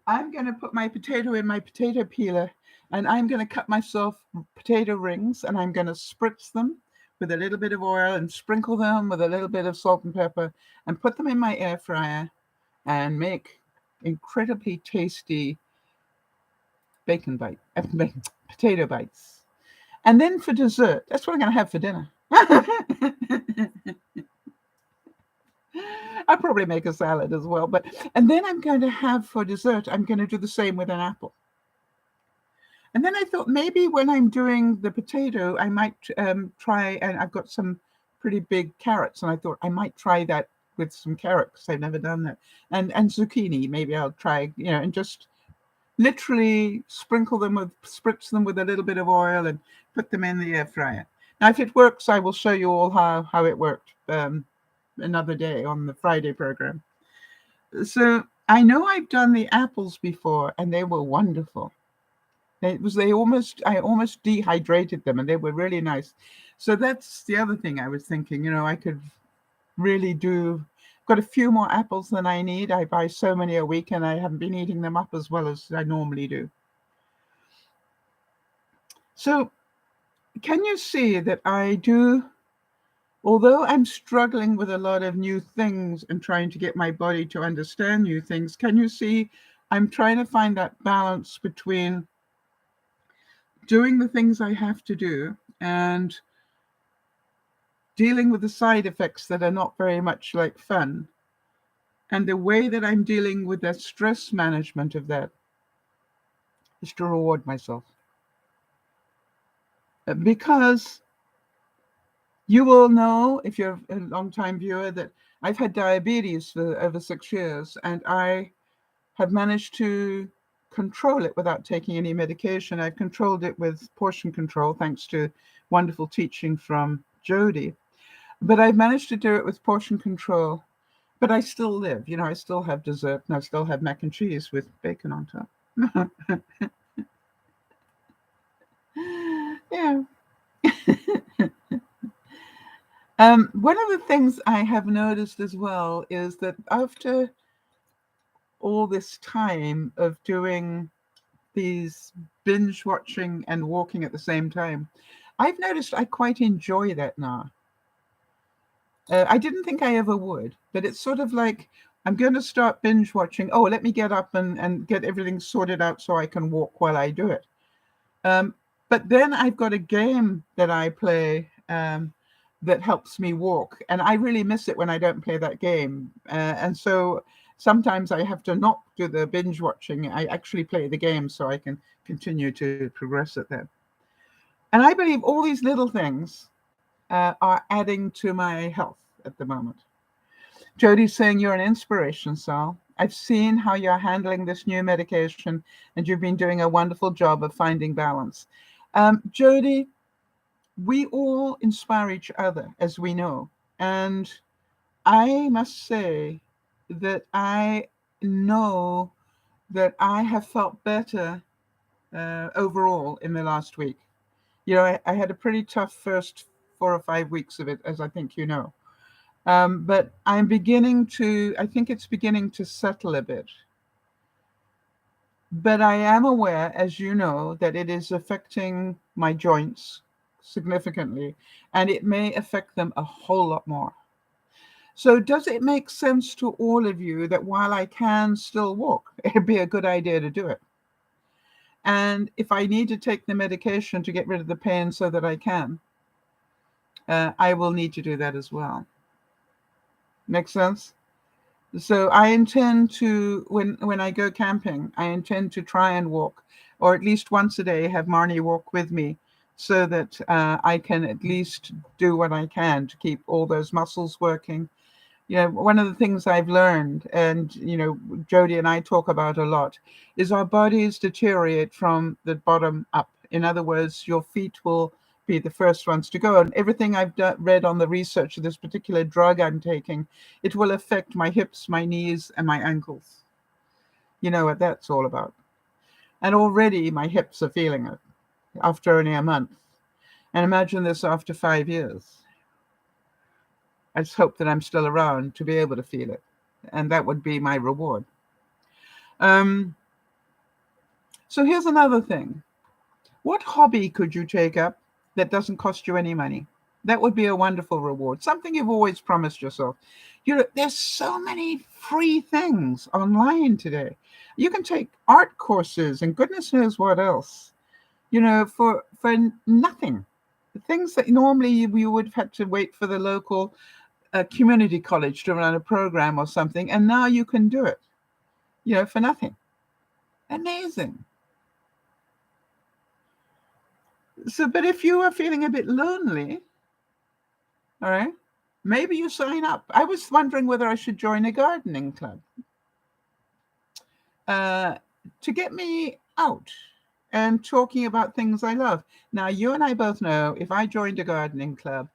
I'm going to put my potato in my potato peeler, and I'm going to cut myself potato rings, and I'm going to spritz them with a little bit of oil and sprinkle them with a little bit of salt and pepper and put them in my air fryer and make incredibly tasty potato bites. And then for dessert, that's what I'm going to have for dinner. I'll probably make a salad as well, and then I'm going to have for dessert, I'm going to do the same with an apple. And then I thought maybe when I'm doing the potato, I might try, and I've got some pretty big carrots, and I thought I might try that with some carrots. I've never done that. And zucchini, maybe I'll try, and just literally spritz them with a little bit of oil and put them in the air fryer. Now, if it works, I will show you all how it worked another day on the Friday program. So I know I've done the apples before, and they were wonderful. I almost dehydrated them, and they were really nice. So that's the other thing I was thinking. I could really got a few more apples than I need. I buy so many a week, and I haven't been eating them up as well as I normally do. So can you see that although I'm struggling with a lot of new things and trying to get my body to understand new things, can you see I'm trying to find that balance between doing the things I have to do and dealing with the side effects that are not very much like fun. And the way that I'm dealing with the stress management of that is to reward myself. Because you will know, if you're a long-time viewer, that I've had diabetes for over 6 years, and I have managed to control it without taking any medication. I've controlled it with portion control, thanks to wonderful teaching from Jody. But I've managed to do it with portion control. But I still live. I still have dessert, and I still have mac and cheese with bacon on top. Yeah. One of the things I have noticed as well is that after all this time of doing these binge watching and walking at the same time, I've noticed I quite enjoy that now. I didn't think I ever would, but it's sort of like I'm going to start binge watching. Oh, let me get up and get everything sorted out so I can walk while I do it. But then I've got a game that I play that helps me walk, and I really miss it when I don't play that game. And so sometimes I have to not do the binge watching. I actually play the game so I can continue to progress at that. And I believe all these little things are adding to my health at the moment. Jody's saying you're an inspiration, Sal. I've seen how you're handling this new medication, and you've been doing a wonderful job of finding balance. Jody, we all inspire each other, as we know. And I must say that I know that I have felt better overall in the last week. I had a pretty tough first 4 or 5 weeks of it, as I think you know. But I think it's beginning to settle a bit. But I am aware, as you know, that it is affecting my joints significantly, and it may affect them a whole lot more. So does it make sense to all of you that while I can still walk, it'd be a good idea to do it? And if I need to take the medication to get rid of the pain so that I can, I will need to do that as well. Make sense? So I intend to, when I go camping, I intend to try and walk, or at least once a day have Marnie walk with me, so that I can at least do what I can to keep all those muscles working. One of the things I've learned, and Jody and I talk about a lot, is our bodies deteriorate from the bottom up. In other words, your feet will be the first ones to go. And everything I've read on the research of this particular drug I'm taking, it will affect my hips, my knees, and my ankles. You know what that's all about. And already my hips are feeling it after only a month. And imagine this after 5 years. I just hope that I'm still around to be able to feel it. And that would be my reward. Um, so here's another thing. What hobby could you take up that doesn't cost you any money? That would be a wonderful reward. Something you've always promised yourself. There's so many free things online today. You can take art courses and goodness knows what else, for nothing. The things that normally we would have had to wait for the local community college to run a program or something, and now you can do it, for nothing. Amazing. So, but if you are feeling a bit lonely, all right, maybe you sign up. I was wondering whether I should join a gardening club to get me out and talking about things I love. Now, you and I both know if I joined a gardening club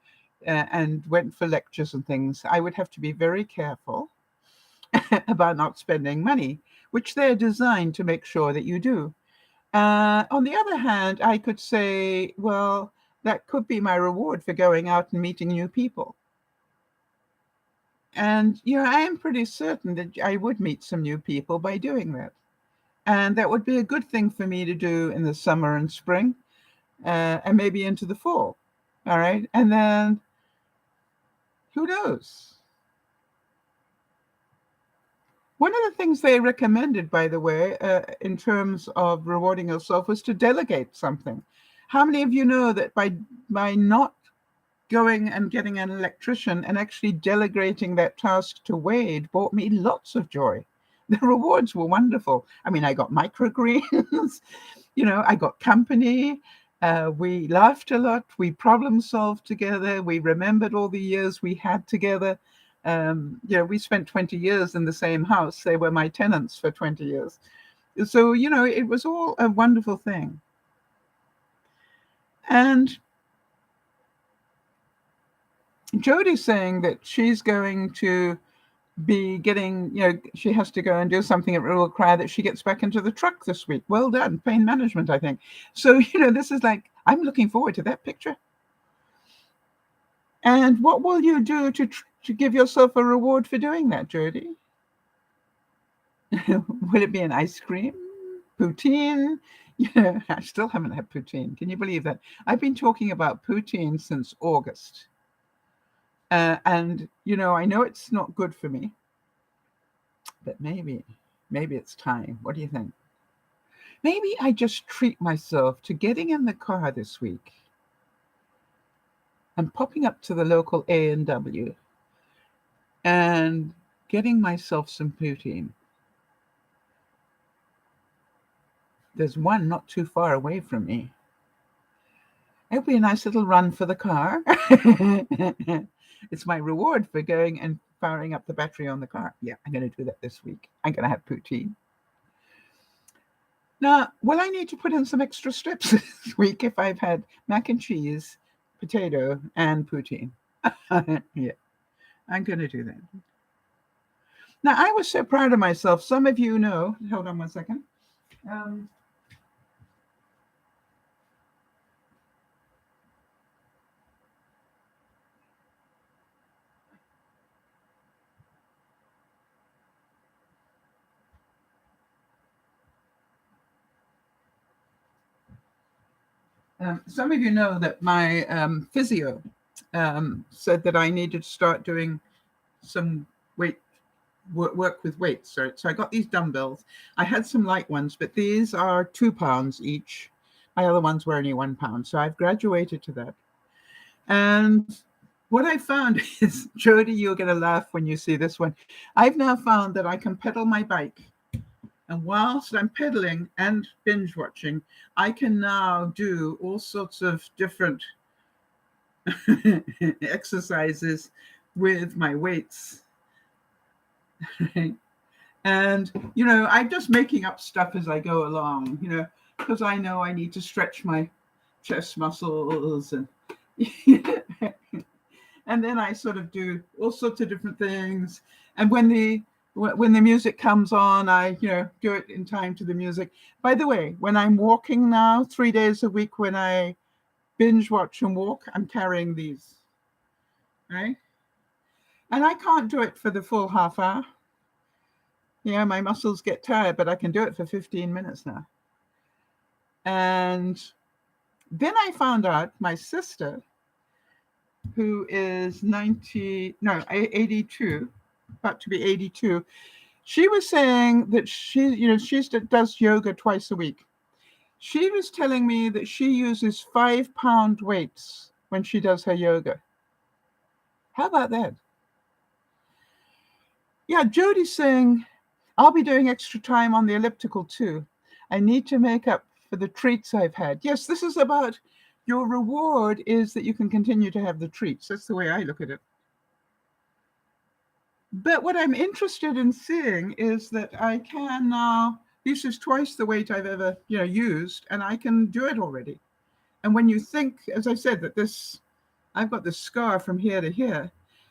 and went for lectures and things, I would have to be very careful about not spending money, which they're designed to make sure that you do. On the other hand, I could say, well, that could be my reward for going out and meeting new people. And, I am pretty certain that I would meet some new people by doing that. And that would be a good thing for me to do in the summer and spring, and maybe into the fall. All right. And then who knows? One of the things they recommended, by the way, in terms of rewarding yourself was to delegate something. How many of you know that by not going and getting an electrician and actually delegating that task to Wade brought me lots of joy? The rewards were wonderful. I mean, I got microgreens, I got company. We laughed a lot. We problem solved together. We remembered all the years we had together. We spent 20 years in the same house. They were my tenants for 20 years. So, it was all a wonderful thing. And Jodi's saying that she's going to be getting, she has to go and do something that will require that she gets back into the truck this week. Well done, pain management, I think. So, this is like, I'm looking forward to that picture. And what will you do to give yourself a reward for doing that, Jodi? Will it be an ice cream? Poutine? I still haven't had poutine. Can you believe that? I've been talking about poutine since August. And, I know it's not good for me, but maybe it's time. What do you think? Maybe I just treat myself to getting in the car this week and popping up to the local A&W and getting myself some poutine. There's one not too far away from me. It'll be a nice little run for the car. It's my reward for going and powering up the battery on the car. Yeah, I'm going to do that this week. I'm going to have poutine. Now, will I need to put in some extra strips this week if I've had mac and cheese, potato, and poutine? Yeah, I'm going to do that. Now, I was so proud of myself. Some of you know, hold on one second. Some of you know that my physio said that I needed to start doing some work with weights. So I got these dumbbells. I had some light ones, but these are 2 pounds each. My other ones were only 1 pound. So I've graduated to that. And what I found is, Jodi, you're going to laugh when you see this one. I've now found that I can pedal my bike. And whilst I'm pedaling and binge watching, I can now do all sorts of different exercises with my weights. And, I'm just making up stuff as I go along, because I know I need to stretch my chest muscles and and then I sort of do all sorts of different things. And when the music comes on, I, do it in time to the music. By the way, when I'm walking now 3 days a week, when I binge watch and walk, I'm carrying these, right? And I can't do it for the full half hour. Yeah, my muscles get tired, but I can do it for 15 minutes now. And then I found out my sister, who is 82, about to be 82, she was saying that she does yoga twice a week. She was telling me that she uses 5-pound weights when she does her yoga. How about that? Yeah, Jody's saying, I'll be doing extra time on the elliptical too. I need to make up for the treats I've had. Yes, this is about your reward is that you can continue to have the treats. That's the way I look at it. But what I'm interested in seeing is that I can now, this is twice the weight I've ever, used, and I can do it already. And when you think, as I said, that I've got this scar from here to here,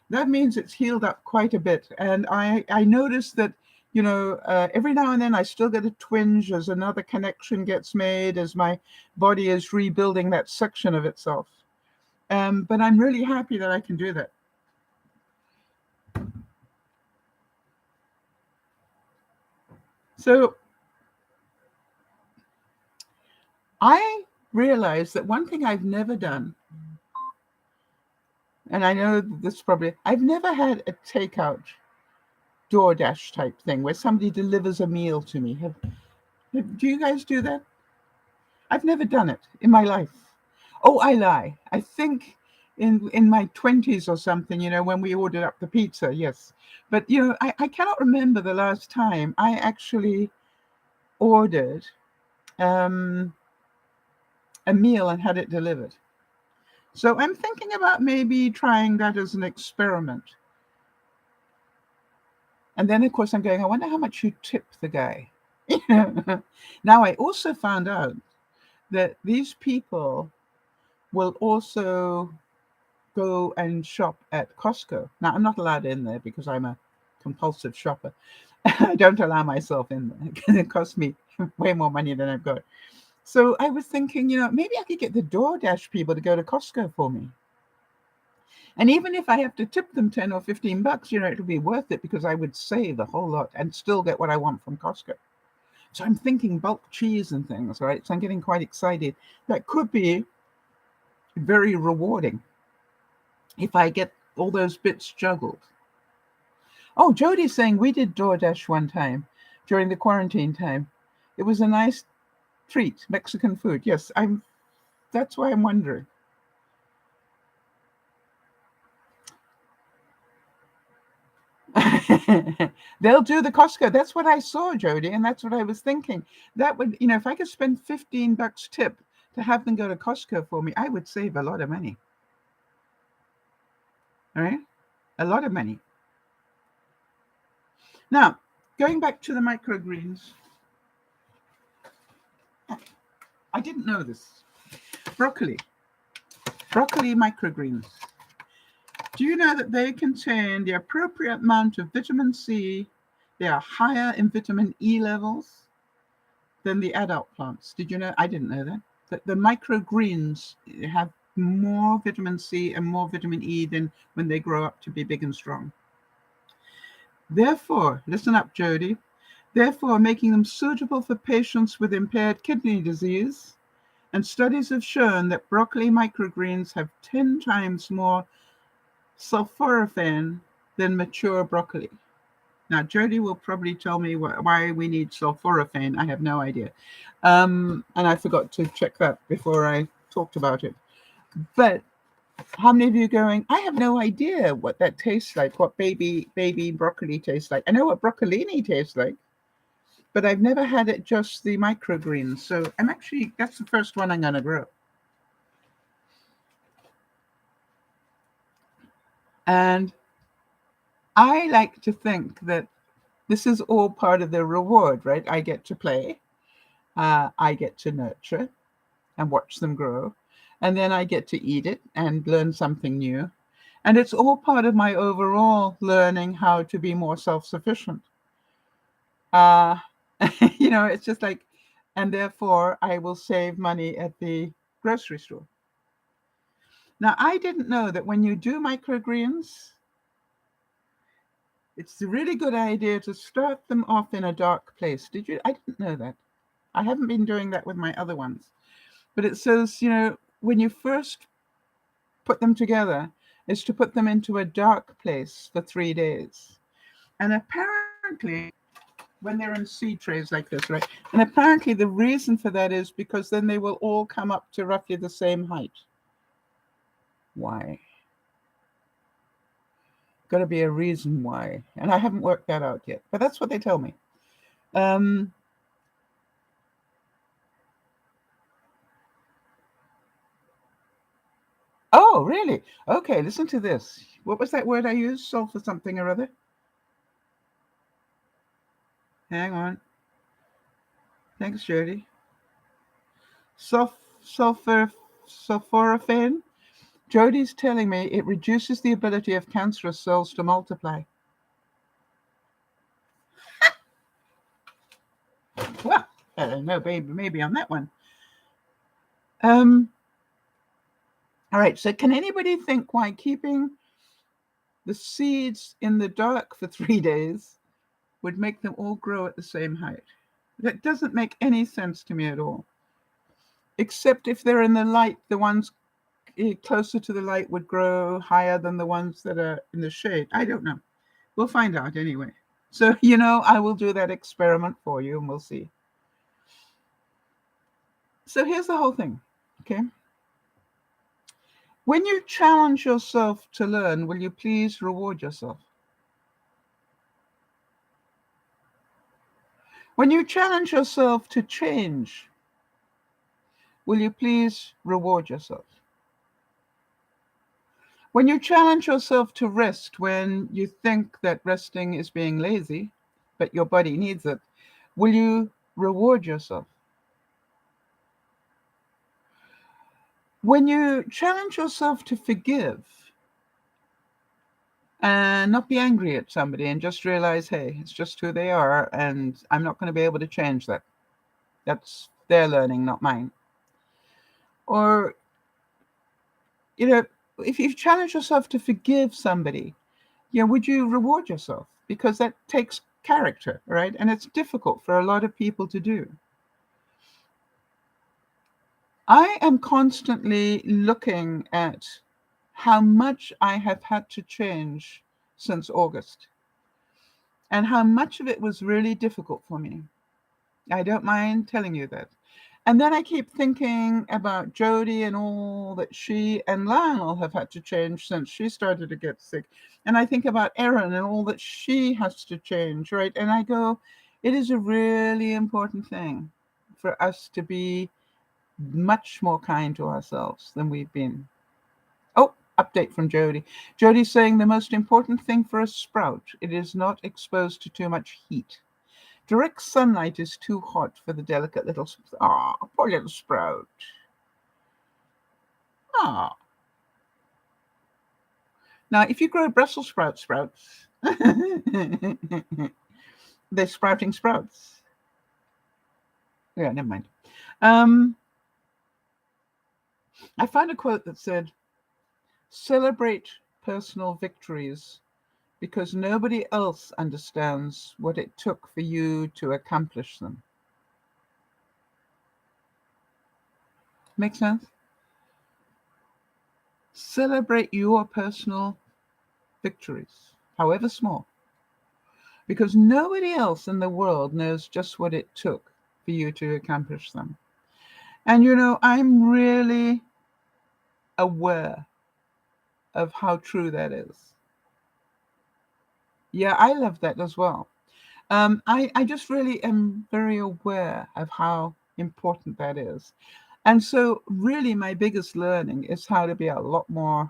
that means it's healed up quite a bit. And I notice that, every now and then I still get a twinge as another connection gets made, as my body is rebuilding that section of itself. But I'm really happy that I can do that. So I realized that one thing I've never done, and I know this probably, I've never had a takeout DoorDash type thing where somebody delivers a meal to me. Do you guys do that? I've never done it in my life. Oh, I lie. I think in my 20s or something, when we ordered up the pizza, yes. But, I cannot remember the last time I actually ordered a meal and had it delivered. So I'm thinking about maybe trying that as an experiment. And then, of course, I'm going, I wonder how much you tip the guy. Now, I also found out that these people will also go and shop at Costco. Now, I'm not allowed in there because I'm a compulsive shopper. I don't allow myself in there because it costs me way more money than I've got. So I was thinking, maybe I could get the DoorDash people to go to Costco for me. And even if I have to tip them 10 or 15 bucks, it'll be worth it because I would save a whole lot and still get what I want from Costco. So I'm thinking bulk cheese and things, right? So I'm getting quite excited. That could be very rewarding if I get all those bits juggled. Oh, Jody's saying we did DoorDash one time during the quarantine time. It was a nice treat, Mexican food. Yes, that's why I'm wondering. They'll do the Costco. That's what I saw, Jody, and that's what I was thinking. That would, if I could spend 15 bucks tip to have them go to Costco for me, I would save a lot of money. All right? A lot of money. Now, going back to the microgreens. I didn't know this. Broccoli microgreens. Do you know that they contain the appropriate amount of vitamin C? They are higher in vitamin E levels than the adult plants. Did you know? I didn't know that. That the microgreens have more vitamin C and more vitamin E than when they grow up to be big and strong. Therefore, listen up, Jody. Therefore, making them suitable for patients with impaired kidney disease. And studies have shown that broccoli microgreens have 10 times more sulforaphane than mature broccoli. Now, Jody will probably tell me why we need sulforaphane. I have no idea. And I forgot to check that before I talked about it. But how many of you are going, I have no idea what that tastes like, what baby broccoli tastes like. I know what broccolini tastes like, but I've never had it just the microgreens. So that's the first one I'm going to grow. And I like to think that this is all part of the reward, right? I get to play, I get to nurture and watch them grow, and then I get to eat it and learn something new. And it's all part of my overall learning how to be more self-sufficient. It's just like, and therefore I will save money at the grocery store. Now, I didn't know that when you do microgreens, it's a really good idea to start them off in a dark place. Did you? I didn't know that. I haven't been doing that with my other ones. But it says, when you first put them together, is to put them into a dark place for 3 days. And apparently, when they're in seed trays like this, right? And apparently the reason for that is because then they will all come up to roughly the same height. Why? Got to be a reason why. And I haven't worked that out yet, but that's what they tell me. Oh, really? Okay, listen to this. What was that word I used? Sulfur something or other? Hang on. Thanks, Jody. Sulforaphane? Jody's telling me it reduces the ability of cancerous cells to multiply. Well, I don't know, maybe on that one. All right, so can anybody think why keeping the seeds in the dark for 3 days would make them all grow at the same height? That doesn't make any sense to me at all. Except if they're in the light, the ones closer to the light would grow higher than the ones that are in the shade. I don't know. We'll find out anyway. So, I will do that experiment for you and we'll see. So here's the whole thing, okay? When you challenge yourself to learn, will you please reward yourself? When you challenge yourself to change, will you please reward yourself? When you challenge yourself to rest when you think that resting is being lazy, but your body needs it, will you reward yourself? When you challenge yourself to forgive and not be angry at somebody and just realize, hey, it's just who they are and I'm not going to be able to change that. That's their learning, not mine. Or, if you challenge yourself to forgive somebody, would you reward yourself? Because that takes character, right? And it's difficult for a lot of people to do. I am constantly looking at how much I have had to change since August and how much of it was really difficult for me. I don't mind telling you that. And then I keep thinking about Jody and all that she and Lionel have had to change since she started to get sick. And I think about Erin and all that she has to change, right? And I go, it is a really important thing for us to be much more kind to ourselves than we've been. Oh, update from Jody. Jody's saying the most important thing for a sprout, it is not exposed to too much heat. Direct sunlight is too hot for the delicate little... Ah, poor little sprout. Ah. Now, if you grow Brussels sprouts, they're sprouting sprouts. Yeah, never mind. I found a quote that said, celebrate personal victories because nobody else understands what it took for you to accomplish them. Make sense? Celebrate your personal victories, however small, because nobody else in the world knows just what it took for you to accomplish them. And I'm really aware of how true that is. Yeah, I love that as well. I just really am very aware of how important that is. And so really my biggest learning is how to be a lot more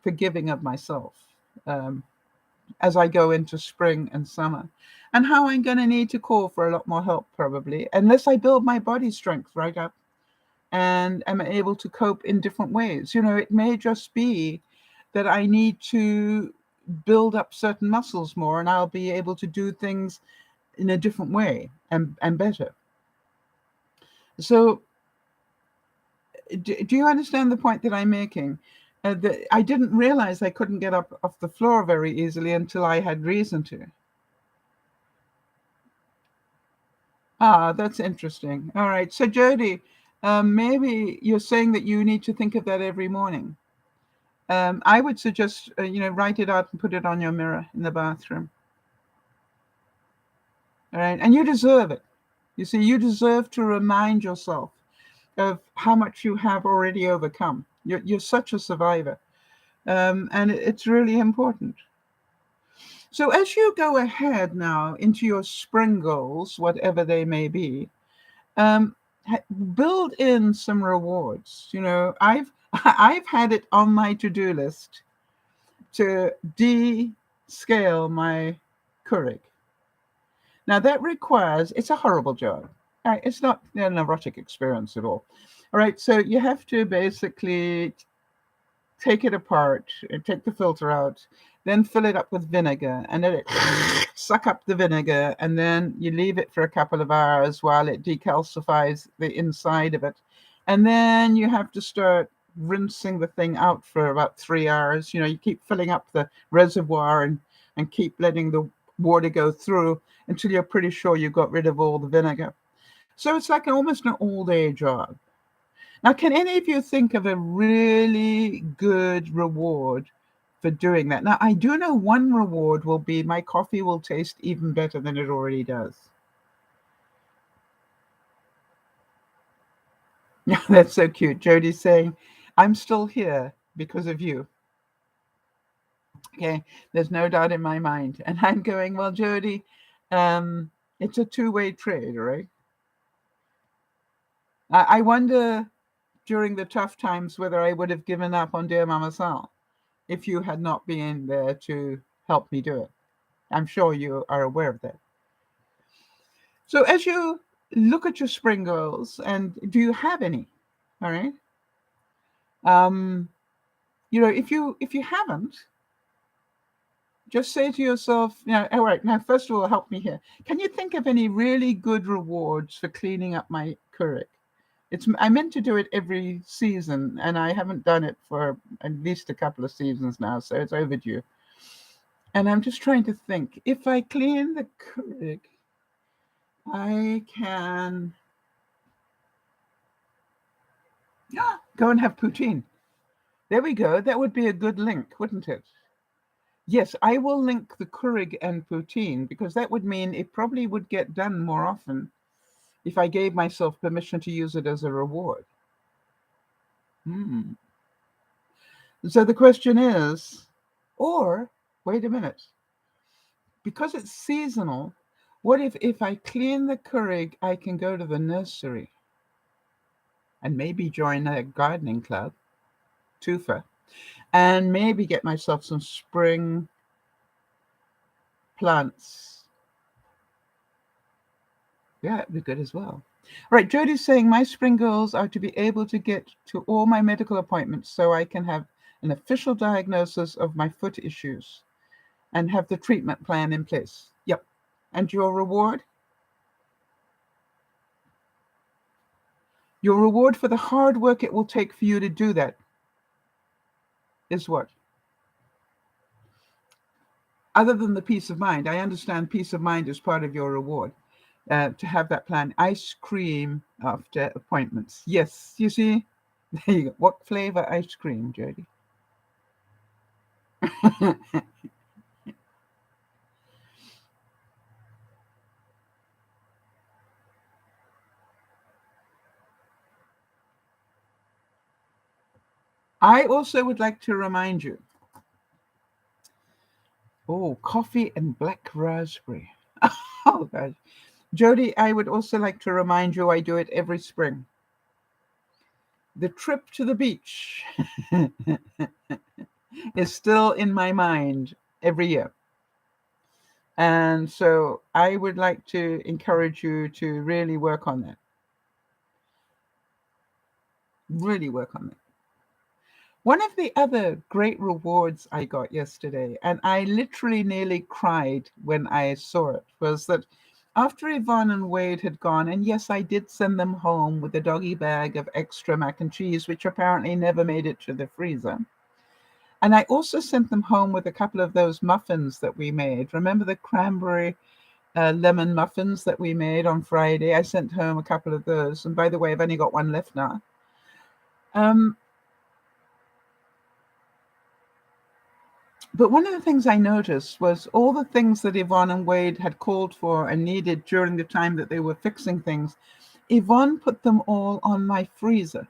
forgiving of myself as I go into spring and summer, and how I'm going to need to call for a lot more help probably, unless I build my body strength right up and am able to cope in different ways. It may just be that I need to build up certain muscles more and I'll be able to do things in a different way and better. So do you understand the point that I'm making? That I didn't realize I couldn't get up off the floor very easily until I had reason to. Ah, that's interesting. All right. So, Jody, maybe you're saying that you need to think of that every morning. I would suggest, write it out and put it on your mirror in the bathroom. All right. And you deserve it. You see, you deserve to remind yourself of how much you have already overcome. You're such a survivor. And it's really important. So, as you go ahead now into your spring goals, whatever they may be, um, build in some rewards. I've I've had it on my to-do list to de-scale my Keurig. Now that requires, it's a horrible job. It's not an erotic experience at all. All right, so you have to basically take it apart, take the filter out, then fill it up with vinegar, and then it suck up the vinegar, and then you leave it for a couple of hours while it decalcifies the inside of it. And then you have to start rinsing the thing out for about 3 hours. You keep filling up the reservoir and keep letting the water go through until you're pretty sure you got rid of all the vinegar. So it's like almost an all-day job. Now, can any of you think of a really good reward for doing that? Now, I do know one reward will be my coffee will taste even better than it already does. Yeah, that's so cute. Jody's saying, I'm still here because of you. Okay, there's no doubt in my mind. And I'm going, well, Jody, it's a two-way trade, right? I wonder during the tough times whether I would have given up on Dear Mama Sal if you had not been there to help me do it. I'm sure you are aware of that. So as you look at your spring goals, and do you have any? All right. Um, if you haven't, just say to yourself, all right, now first of all, help me here. Can you think of any really good rewards for cleaning up my Keurig? I meant to do it every season, and I haven't done it for at least a couple of seasons now, so it's overdue. And I'm just trying to think. If I clean the Keurig, I can go and have poutine. There we go. That would be a good link, wouldn't it? Yes, I will link the Keurig and poutine because that would mean it probably would get done more often if I gave myself permission to use it as a reward. Hmm. So the question is, or wait a minute, because it's seasonal, what if I clean the Keurig, I can go to the nursery and maybe join a gardening club, TUFA, and maybe get myself some spring plants. Yeah, it'd be good as well. All right, Jody's saying my spring goals are to be able to get to all my medical appointments so I can have an official diagnosis of my foot issues and have the treatment plan in place. Yep. And your reward? Your reward for the hard work it will take for you to do that is what? Other than the peace of mind, I understand peace of mind is part of your reward. To have that plan. Ice cream after appointments. Yes, you see? There you go. What flavor ice cream, Jody? I also would like to remind you. Oh, coffee and black raspberry. Oh, gosh. Jody, I would also like to remind you I do it every spring. The trip to the beach is still in my mind every year. And so I would like to encourage you to really work on that. Really work on that. One of the other great rewards I got yesterday, and I literally nearly cried when I saw it, was that After Yvonne and Wade had gone, and yes, I did send them home with a doggy bag of extra mac and cheese, which apparently never made it to the freezer. And I also sent them home with a couple of those muffins that we made. Remember the cranberry lemon muffins that we made on Friday? I sent home a couple of those. And by the way, I've only got one left now. But one of the things I noticed was all the things that Yvonne and Wade had called for and needed during the time that they were fixing things, Yvonne put them all on my freezer.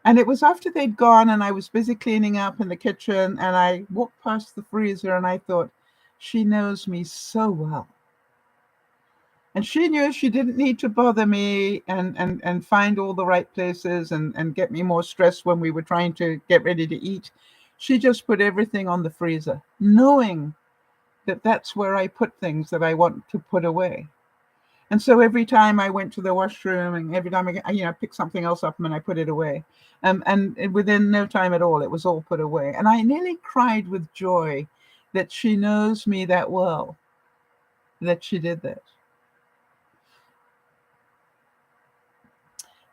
And it was after they'd gone and I was busy cleaning up in the kitchen, and I walked past the freezer and I thought, she knows me so well. And she knew she didn't need to bother me and find all the right places and get me more stressed when we were trying to get ready to eat. She just put everything on the freezer, knowing that that's where I put things that I want to put away. And so every time I went to the washroom and every time I picked something else up and I put it away. And within no time at all, it was all put away. And I nearly cried with joy that she knows me that well, that she did that.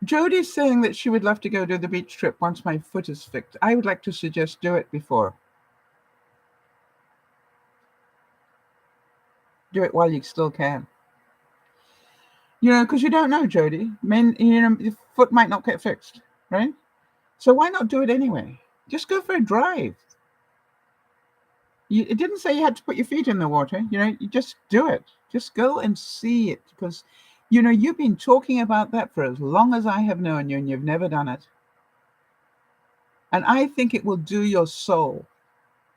Jodie's saying that she would love to go to the beach trip once my foot is fixed. I would like to suggest do it before. Do it while you still can. Because you don't know, Jodie. Your foot might not get fixed, right? So why not do it anyway? Just go for a drive. It didn't say you had to put your feet in the water. You just do it. Just go and see it, because you've been talking about that for as long as I have known you, and you've never done it. And I think it will do your soul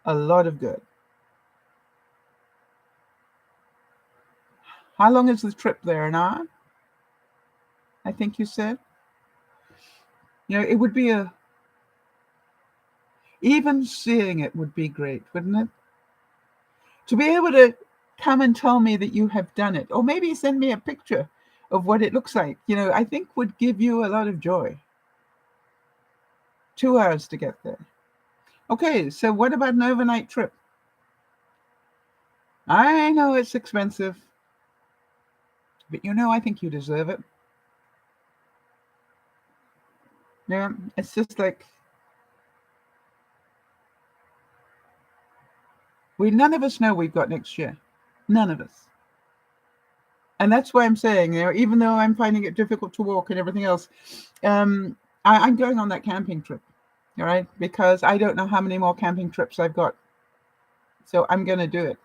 a lot of good. How long is the trip there? An hour? I think you said. It would be even seeing it would be great, wouldn't it? To be able to come and tell me that you have done it, or maybe send me a picture of what it looks like, I think would give you a lot of joy. 2 hours to get there. Okay, so what about an overnight trip? I know it's expensive, but I think you deserve it. Yeah, it's just like none of us know we've got next year. None of us. And that's why I'm saying, even though I'm finding it difficult to walk and everything else, I'm going on that camping trip, all right? Because I don't know how many more camping trips I've got. So I'm going to do it.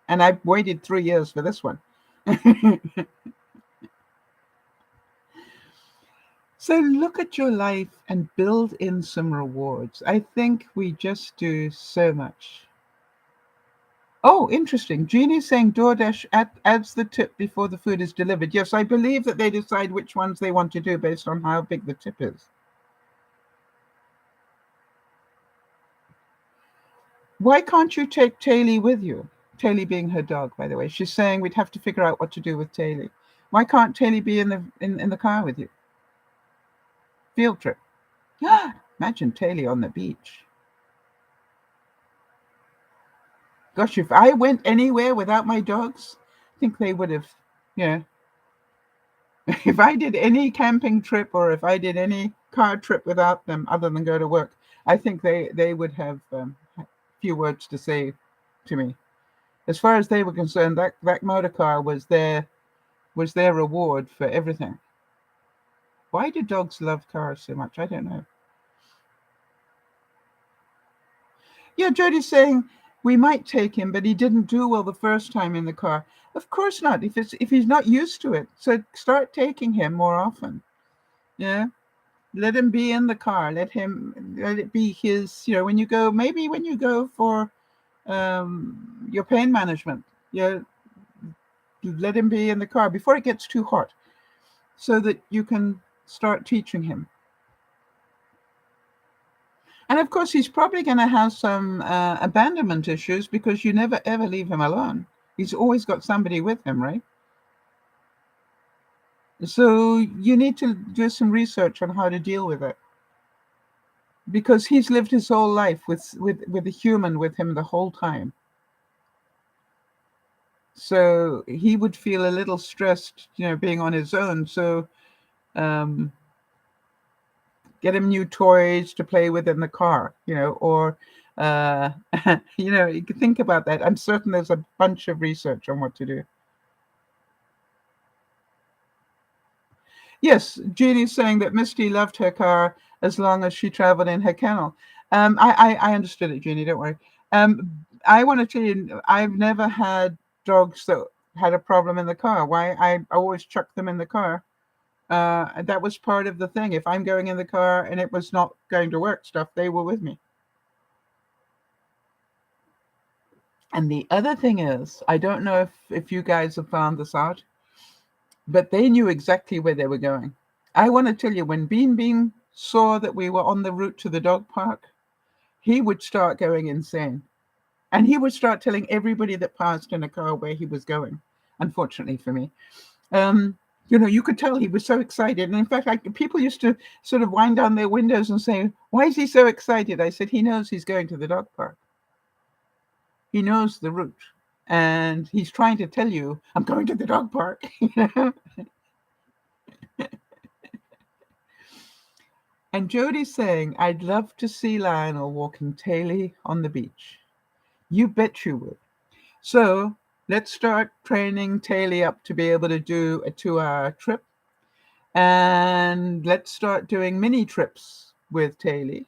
And I've waited 3 years for this one. So look at your life and build in some rewards. I think we just do so much. Oh, interesting. Jeannie's saying DoorDash adds the tip before the food is delivered. Yes, I believe that they decide which ones they want to do based on how big the tip is. Why can't you take Taylor with you? Taylor being her dog, by the way. She's saying we'd have to figure out what to do with Taylor. Why can't Taylor be in the car with you? Field trip. Imagine Taylor on the beach. Gosh, if I went anywhere without my dogs, I think they would have, if I did any camping trip or if I did any car trip without them other than go to work, I think they would have a few words to say to me. As far as they were concerned, that motor car was their reward for everything. Why do dogs love cars so much? I don't know. Yeah, Jodie's saying we might take him, but he didn't do well the first time in the car. Of course not. If he's not used to it, so start taking him more often. Yeah, let him be in the car. Let it be his. When you go for your pain management, let him be in the car before it gets too hot, so that you can start teaching him. And of course, he's probably going to have some abandonment issues because you never, ever leave him alone. He's always got somebody with him, right? So you need to do some research on how to deal with it. Because he's lived his whole life with a human with him the whole time. So he would feel a little stressed, being on his own. So um, get him new toys to play with in the car, or uh, you can think about that. I'm certain there's a bunch of research on what to do. Yes, Jeannie's saying that Misty loved her car as long as she traveled in her kennel. I understood it, Jeannie. Don't worry. I want to tell you, I've never had dogs that had a problem in the car. Why? I always chuck them in the car. And that was part of the thing. If I'm going in the car and it was not going to work, stuff, they were with me. And the other thing is, I don't know if you guys have found this out, but they knew exactly where they were going. I want to tell you, when Bean Bean saw that we were on the route to the dog park, he would start going insane. And he would start telling everybody that passed in a car where he was going, unfortunately for me. Um, you could tell he was so excited. And in fact, people used to sort of wind down their windows and say, "Why is he so excited?" I said, "He knows he's going to the dog park. He knows the route. And he's trying to tell you, I'm going to the dog park." And Jody's saying, "I'd love to see Lionel walking Taily on the beach." You bet you would. So let's start training Taily up to be able to do a 2-hour trip. And let's start doing mini trips with Taily.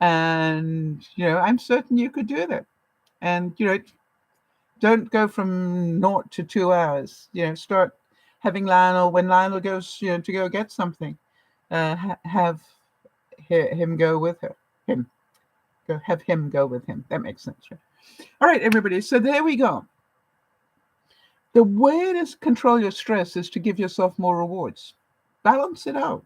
And, I'm certain you could do that. And, don't go from 0 to 2 hours. Start having Lionel, when Lionel goes, to go get something, have him go with her. Have him go with him. That makes sense, right? All right, everybody. So there we go. The way to control your stress is to give yourself more rewards. Balance it out.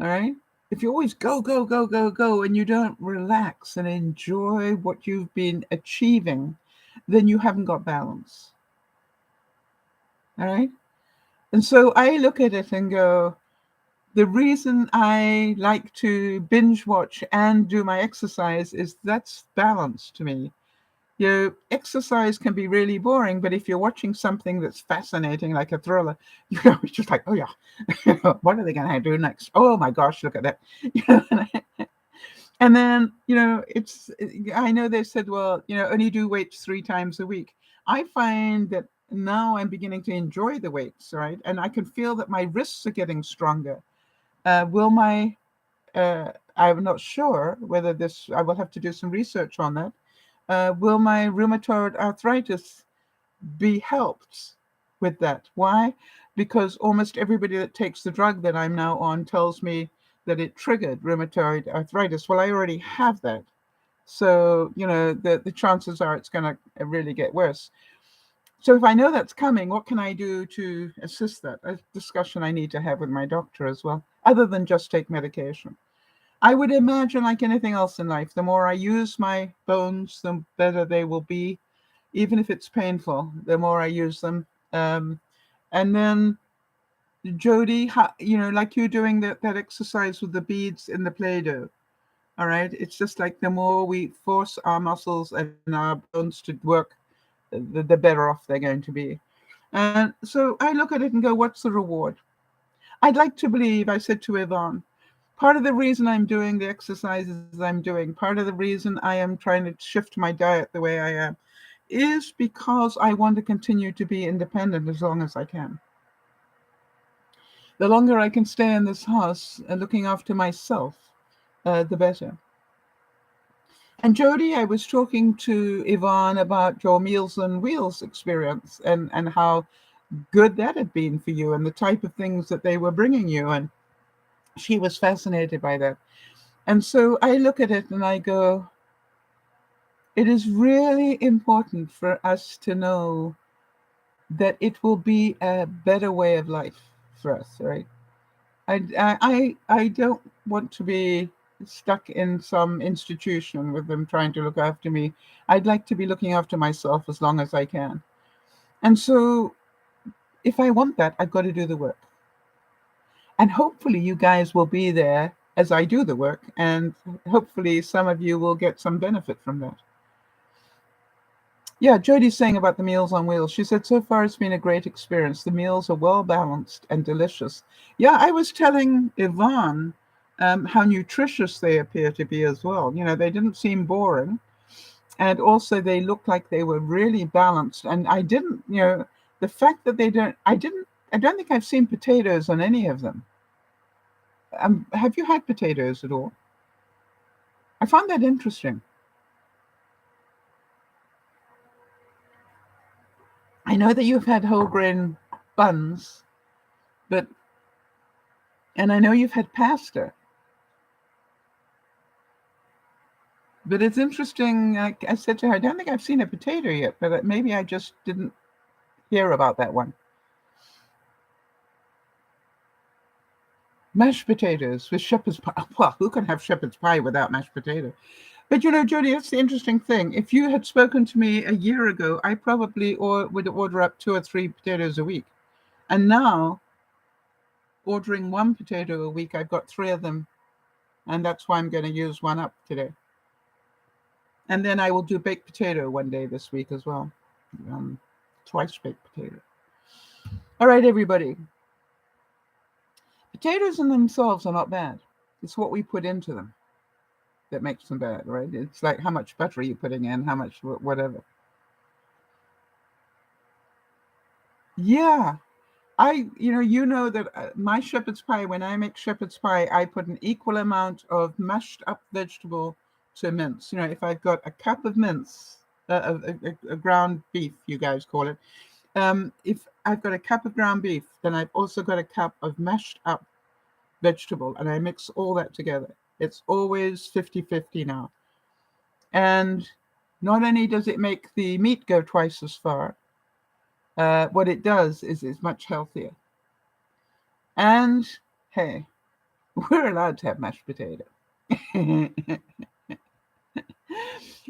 All right? If you always go, go, go, go, go, and you don't relax and enjoy what you've been achieving, then you haven't got balance. All right? And so I look at it and go, the reason I like to binge watch and do my exercise is that's balance to me. Exercise can be really boring, but if you're watching something that's fascinating, like a thriller, it's just like, oh yeah, what are they going to do next? Oh my gosh, look at that. And then, I know they said, well, only do weights 3 times a week. I find that now I'm beginning to enjoy the weights, right? And I can feel that my wrists are getting stronger. I'm not sure whether I will have to do some research on that. Will my rheumatoid arthritis be helped with that? Why? Because almost everybody that takes the drug that I'm now on tells me that it triggered rheumatoid arthritis. Well, I already have that. So, the chances are it's going to really get worse. So if I know that's coming, what can I do to assist that? A discussion I need to have with my doctor as well, other than just take medication. I would imagine, like anything else in life, the more I use my bones, the better they will be. Even if it's painful, the more I use them. And then, Jody, like you doing that exercise with the beads in the Play-Doh. All right. It's just like the more we force our muscles and our bones to work, the better off they're going to be. And so I look at it and go, what's the reward? I'd like to believe, I said to Yvonne, part of the reason I'm doing the exercises I'm doing, part of the reason I am trying to shift my diet the way I am, is because I want to continue to be independent as long as I can. The longer I can stay in this house looking after myself, the better. And Jody, I was talking to Yvonne about your Meals on Wheels experience and how good that had been for you and the type of things that they were bringing you. And she was fascinated by that. And so I look at it and I go, it is really important for us to know that it will be a better way of life for us, right? I don't want to be stuck in some institution with them trying to look after me. I'd like to be looking after myself as long as I can. And so if I want that, I've got to do the work. And hopefully you guys will be there as I do the work, and hopefully some of you will get some benefit from that. Yeah, Jodie's saying about the Meals on Wheels. She said, so far it's been a great experience. The meals are well balanced and delicious. Yeah, I was telling Yvonne how nutritious they appear to be as well. You know, they didn't seem boring. And also they looked like they were really balanced. And I didn't, you know, the fact that I don't think I've seen potatoes on any of them. Have you had potatoes at all? I found that interesting. I know that you've had whole grain buns, but and I know you've had pasta, but it's interesting. I said to her, I don't think I've seen a potato yet, but maybe I just didn't hear about that one. Mashed potatoes with shepherd's pie. Well, who can have shepherd's pie without mashed potato? But you know, Jodie, that's the interesting thing. If you had spoken to me a year ago, I probably would order up 2 or 3 potatoes a week. And now, ordering one potato a week, I've got 3 of them, and that's why I'm going to use one up today. And then I will do baked potato one day this week as well. Um, Twice baked potato. All right, everybody. Potatoes in themselves are not bad. It's what we put into them that makes them bad, right? It's like how much butter are you putting in, how much whatever. Yeah, you know that my shepherd's pie, when I make shepherd's pie, I put an equal amount of mashed up vegetable to mince. You know, if I've got a cup of mince, a ground beef, you guys call it. If I've got a cup of ground beef, then I've also got a cup of mashed up vegetable, and I mix all that together. It's always 50-50 now. And not only does it make the meat go twice as far, what it does is it's much healthier. And hey, we're allowed to have mashed potato.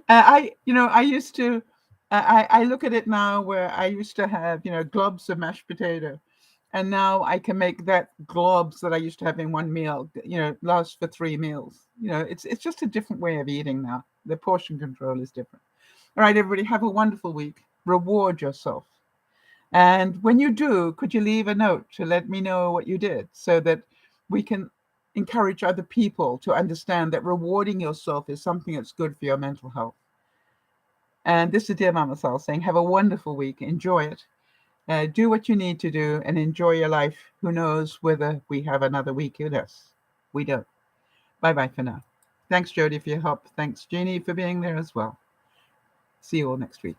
I used to, I look at it now where I used to have, globs of mashed potato. And now I can make that globs that I used to have in one meal, last for 3 meals. It's just a different way of eating now. The portion control is different. All right, everybody, have a wonderful week. Reward yourself. And when you do, could you leave a note to let me know what you did so that we can encourage other people to understand that rewarding yourself is something that's good for your mental health. And this is Dear Mama Sal saying, have a wonderful week. Enjoy it. Do what you need to do and enjoy your life. Who knows whether we have another week with us? We don't. Bye-bye for now. Thanks, Jodie, for your help. Thanks, Jeannie, for being there as well. See you all next week.